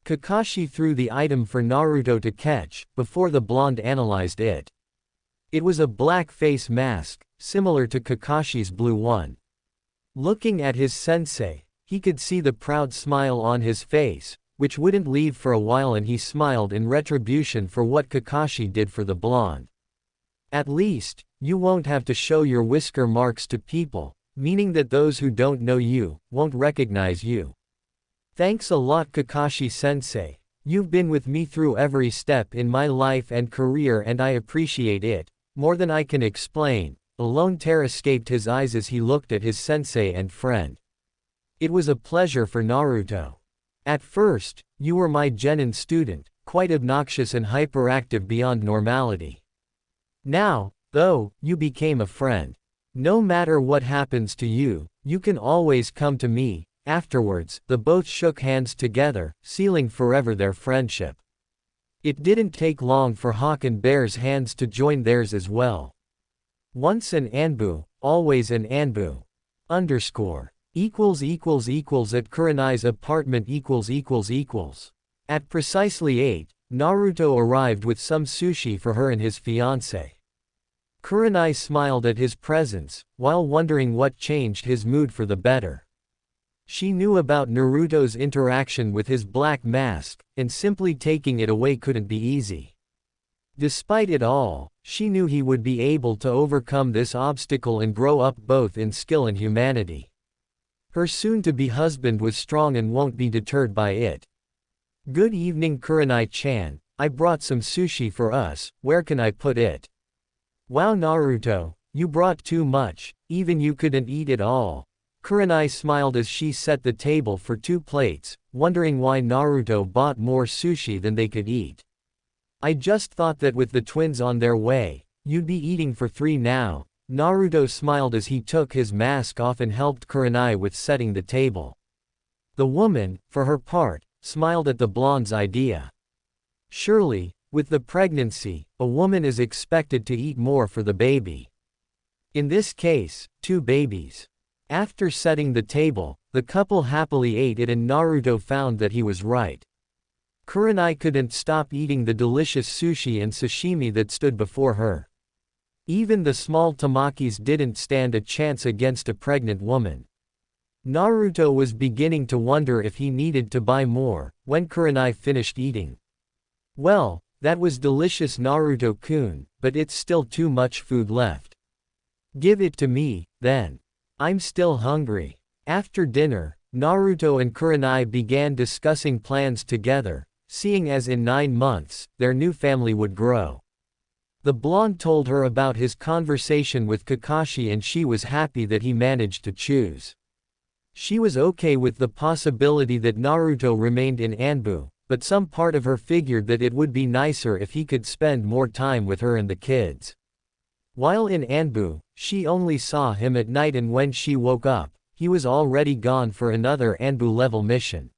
Kakashi threw the item for Naruto to catch, before the blonde analyzed it. It was a black face mask, similar to Kakashi's blue one. Looking at his sensei, he could see the proud smile on his face, which wouldn't leave for a while, and he smiled in retribution for what Kakashi did for the blonde. At least, you won't have to show your whisker marks to people, meaning that those who don't know you won't recognize you. Thanks a lot, Kakashi-sensei. You've been with me through every step in my life and career, and I appreciate it more than I can explain. A lone tear escaped his eyes as he looked at his sensei and friend. It was a pleasure for Naruto. At first, you were my genin student, quite obnoxious and hyperactive beyond normality. Now, though, you became a friend. No matter what happens to you, you can always come to me. Afterwards, the both shook hands together, sealing forever their friendship. It didn't take long for Hawk and Bear's hands to join theirs as well. Once an Anbu, always an Anbu. == at Kurenai's apartment == At precisely 8, Naruto arrived with some sushi for her and his fiancé. Kurenai smiled at his presence, while wondering what changed his mood for the better. She knew about Naruto's interaction with his black mask, and simply taking it away couldn't be easy. Despite it all, she knew he would be able to overcome this obstacle and grow up both in skill and humanity. Her soon-to-be husband was strong and won't be deterred by it. Good evening, Kurenai-chan, I brought some sushi for us, where can I put it? Wow, Naruto, you brought too much, even you couldn't eat it all. Kurenai smiled as she set the table for 2 plates, wondering why Naruto bought more sushi than they could eat. I just thought that with the twins on their way, you'd be eating for 3 now. Naruto smiled as he took his mask off and helped Kurenai with setting the table. The woman, for her part, smiled at the blonde's idea. Surely, with the pregnancy, a woman is expected to eat more for the baby. In this case, 2 babies. After setting the table, the couple happily ate it, and Naruto found that he was right. Kurenai couldn't stop eating the delicious sushi and sashimi that stood before her. Even the small tamakis didn't stand a chance against a pregnant woman. Naruto was beginning to wonder if he needed to buy more, when Kurenai finished eating. Well, that was delicious, Naruto-kun, but it's still too much food left. Give it to me, then. I'm still hungry. After dinner, Naruto and Kurenai began discussing plans together, seeing as in 9 months, their new family would grow. The blonde told her about his conversation with Kakashi and she was happy that he managed to choose. She was okay with the possibility that Naruto remained in Anbu, but some part of her figured that it would be nicer if he could spend more time with her and the kids. While in Anbu, she only saw him at night and when she woke up, he was already gone for another Anbu-level mission.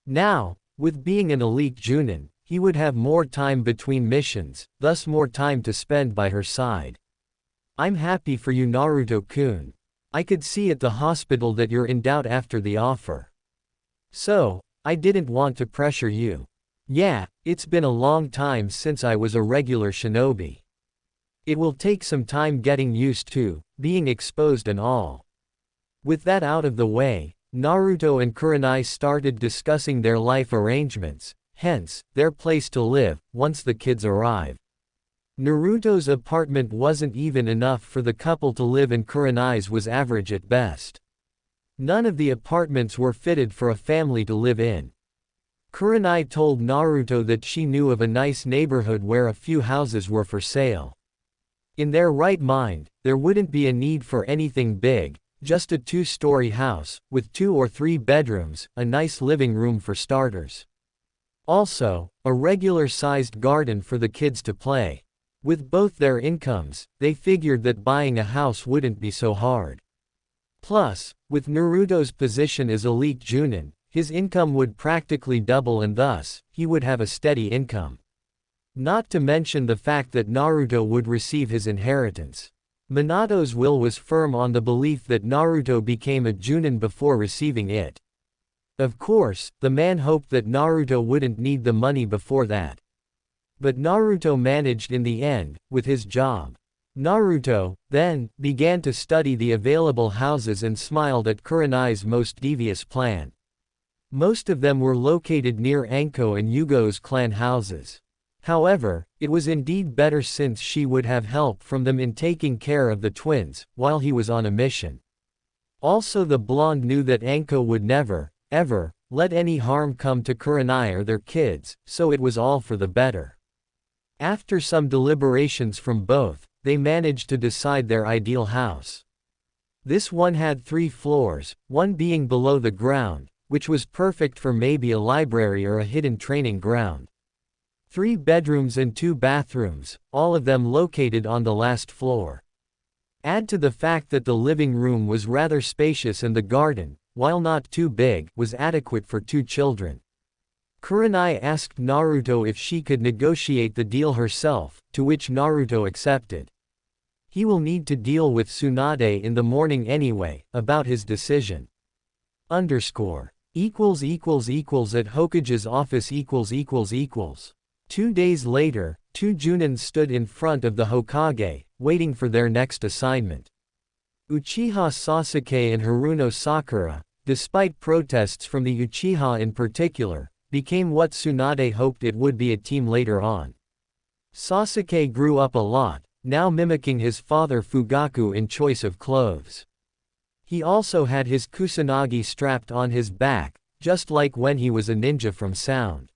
Now, with being an elite Junin, he would have more time between missions, thus more time to spend by her side. I'm happy for you, Naruto-kun. I could see at the hospital that you're in doubt after the offer. So, I didn't want to pressure you. Yeah, it's been a long time since I was a regular shinobi. It will take some time getting used to being exposed and all. With that out of the way, Naruto and Kurenai started discussing their life arrangements, hence, their place to live, once the kids arrive. Naruto's apartment wasn't even enough for the couple to live and Kurenai's was average at best. None of the apartments were fitted for a family to live in. Kurenai told Naruto that she knew of a nice neighborhood where a few houses were for sale. In their right mind, there wouldn't be a need for anything big, just a 2-story house, with 2 or 3 bedrooms, a nice living room for starters. Also, a regular-sized garden for the kids to play. With both their incomes, they figured that buying a house wouldn't be so hard. Plus, with Naruto's position as elite Junin, his income would practically double and thus, he would have a steady income. Not to mention the fact that Naruto would receive his inheritance. Minato's will was firm on the belief that Naruto became a Junin before receiving it. Of course, the man hoped that Naruto wouldn't need the money before that. But Naruto managed in the end, with his job. Naruto, then, began to study the available houses and smiled at Kurenai's most devious plan. Most of them were located near Anko and Yugo's clan houses. However, it was indeed better since she would have help from them in taking care of the twins, while he was on a mission. Also the blonde knew that Anko would never, ever, let any harm come to Kurenai or their kids, so it was all for the better. After some deliberations from both, they managed to decide their ideal house. This one had 3 floors, one being below the ground, which was perfect for maybe a library or a hidden training ground. 3 bedrooms and 2 bathrooms, all of them located on the last floor. Add to the fact that the living room was rather spacious and the garden, while not too big, was adequate for 2 children. Kurenai asked Naruto if she could negotiate the deal herself, to which Naruto accepted. He will need to deal with Tsunade in the morning anyway, about his decision. _= At Hokage's office == 2 days later, 2 Junins stood in front of the Hokage, waiting for their next assignment. Uchiha Sasuke and Haruno Sakura, despite protests from the Uchiha in particular, became what Tsunade hoped it would be a team later on. Sasuke grew up a lot, now mimicking his father Fugaku in choice of clothes. He also had his kusanagi strapped on his back, just like when he was a ninja from Sound.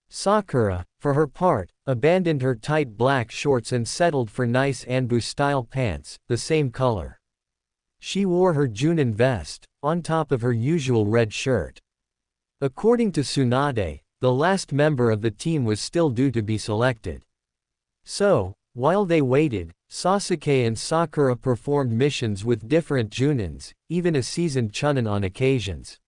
Sakura, for her part, abandoned her tight black shorts and settled for nice Anbu-style pants, the same color. She wore her Junin vest, on top of her usual red shirt. According to Tsunade, the last member of the team was still due to be selected. So, while they waited, Sasuke and Sakura performed missions with different Junins, even a seasoned Chunin on occasions.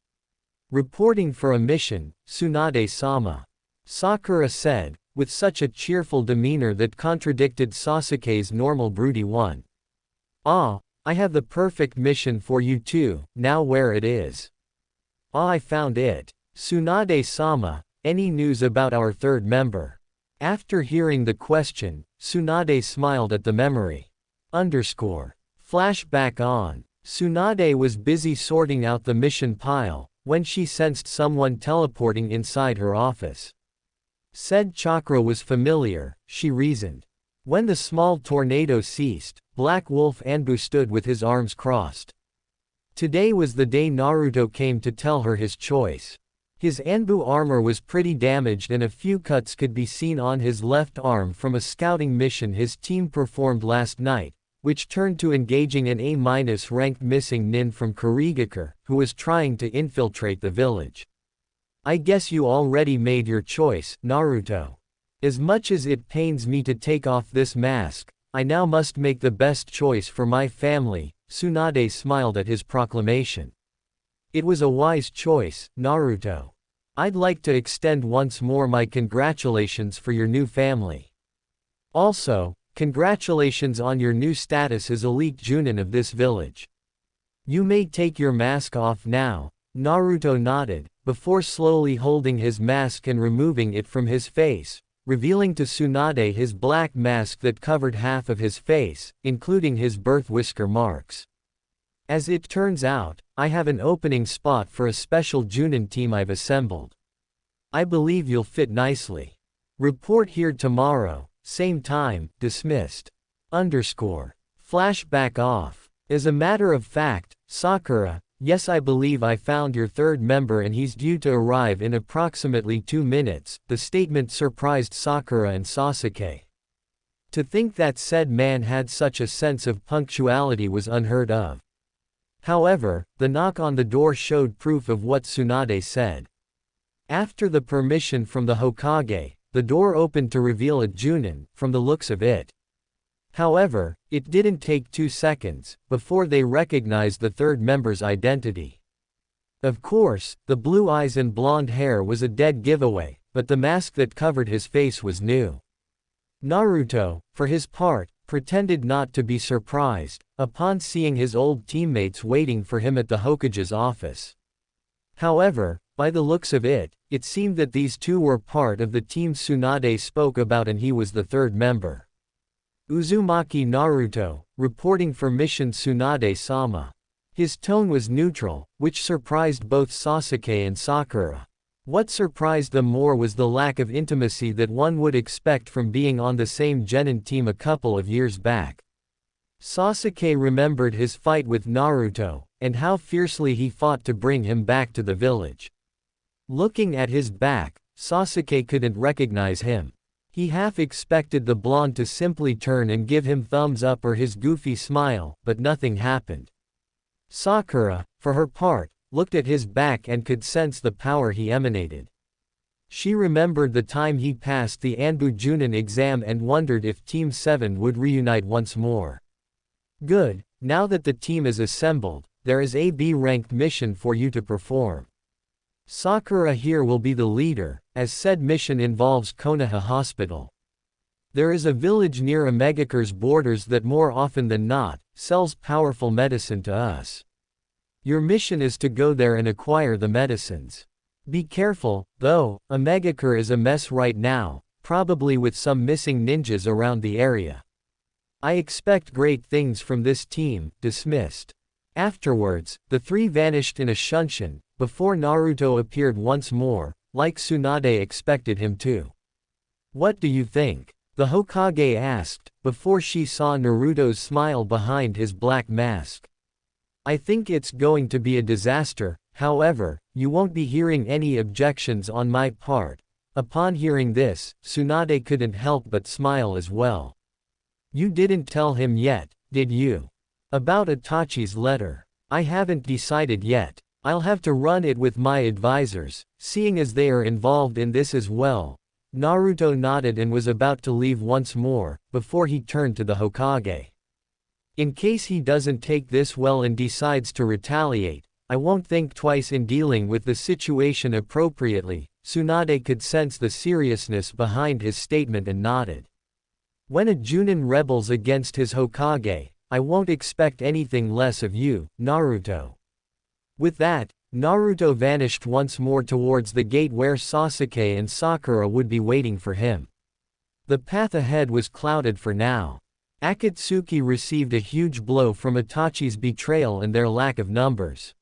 Reporting for a mission, Tsunade-sama. Sakura said, with such a cheerful demeanor that contradicted Sasuke's normal broody one. "Ah, I have the perfect mission for you too, now where it is." "Ah, I found it. Tsunade-sama, any news about our 3rd member?" After hearing the question, Tsunade smiled at the memory. Flashback on. Tsunade was busy sorting out the mission pile, when she sensed someone teleporting inside her office. Said chakra was familiar, she reasoned. When the small tornado ceased, Black Wolf Anbu stood with his arms crossed. Today was the day Naruto came to tell her his choice. His Anbu armor was pretty damaged and a few cuts could be seen on his left arm from a scouting mission his team performed last night, which turned to engaging an A- ranked missing nin from Kurigakure, who was trying to infiltrate the village. I guess you already made your choice, Naruto. As much as it pains me to take off this mask, I now must make the best choice for my family. Tsunade smiled at his proclamation. It was a wise choice, Naruto. I'd like to extend once more my congratulations for your new family. Also, congratulations on your new status as elite Junin of this village. You may take your mask off now. Naruto nodded, before slowly holding his mask and removing it from his face, revealing to Tsunade his black mask that covered half of his face, including his birth whisker marks. As it turns out, I have an opening spot for a special Junin team I've assembled. I believe you'll fit nicely. Report here tomorrow, same time, dismissed. Flashback off. As a matter of fact, Sakura, yes, I believe I found your third member and he's due to arrive in approximately 2 minutes, the statement surprised Sakura and Sasuke. To think that said man had such a sense of punctuality was unheard of. However, the knock on the door showed proof of what Tsunade said. After the permission from the Hokage, the door opened to reveal a Junin, from the looks of it. However, it didn't take 2 seconds, before they recognized the third member's identity. Of course, the blue eyes and blonde hair was a dead giveaway, but the mask that covered his face was new. Naruto, for his part, pretended not to be surprised, upon seeing his old teammates waiting for him at the Hokage's office. However, by the looks of it, it seemed that these two were part of the team Tsunade spoke about and he was the third member. Uzumaki Naruto, reporting for mission Tsunade-sama. His tone was neutral, which surprised both Sasuke and Sakura. What surprised them more was the lack of intimacy that one would expect from being on the same genin team a couple of years back. Sasuke remembered his fight with Naruto, and how fiercely he fought to bring him back to the village. Looking at his back, Sasuke couldn't recognize him. He half expected the blonde to simply turn and give him thumbs up or his goofy smile, but nothing happened. Sakura, for her part, looked at his back and could sense the power he emanated. She remembered the time he passed the Anbu Junin exam and wondered if Team 7 would reunite once more. Good, now that the team is assembled, there is a B-ranked mission for you to perform. Sakura here will be the leader, as said mission involves Konoha Hospital. There is a village near Omegakure's borders that more often than not, sells powerful medicine to us. Your mission is to go there and acquire the medicines. Be careful, though, Omegakure is a mess right now, probably with some missing ninjas around the area. I expect great things from this team, dismissed. Afterwards, the three vanished in a shunshin, before Naruto appeared once more, like Tsunade expected him to. What do you think? The Hokage asked, before she saw Naruto's smile behind his black mask. I think it's going to be a disaster, however, you won't be hearing any objections on my part. Upon hearing this, Tsunade couldn't help but smile as well. You didn't tell him yet, did you? About Itachi's letter. I haven't decided yet. I'll have to run it with my advisors, seeing as they are involved in this as well. Naruto nodded and was about to leave once more, before he turned to the Hokage. In case he doesn't take this well and decides to retaliate, I won't think twice in dealing with the situation appropriately. Tsunade could sense the seriousness behind his statement and nodded. When a Junin rebels against his Hokage, I won't expect anything less of you, Naruto. With that, Naruto vanished once more towards the gate where Sasuke and Sakura would be waiting for him. The path ahead was clouded for now. Akatsuki received a huge blow from Itachi's betrayal and their lack of numbers.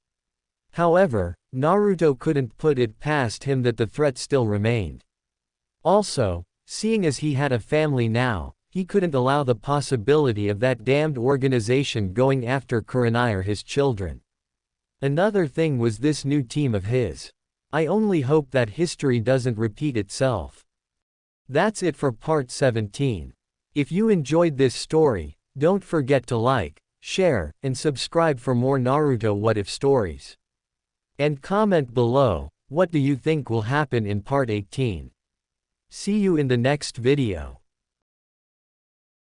However, Naruto couldn't put it past him that the threat still remained. Also, seeing as he had a family now, he couldn't allow the possibility of that damned organization going after Kurenai or his children. Another thing was this new team of his. I only hope that history doesn't repeat itself. That's it for part 17. If you enjoyed this story, don't forget to like, share, and subscribe for more Naruto What If stories. And comment below, what do you think will happen in part 18? See you in the next video.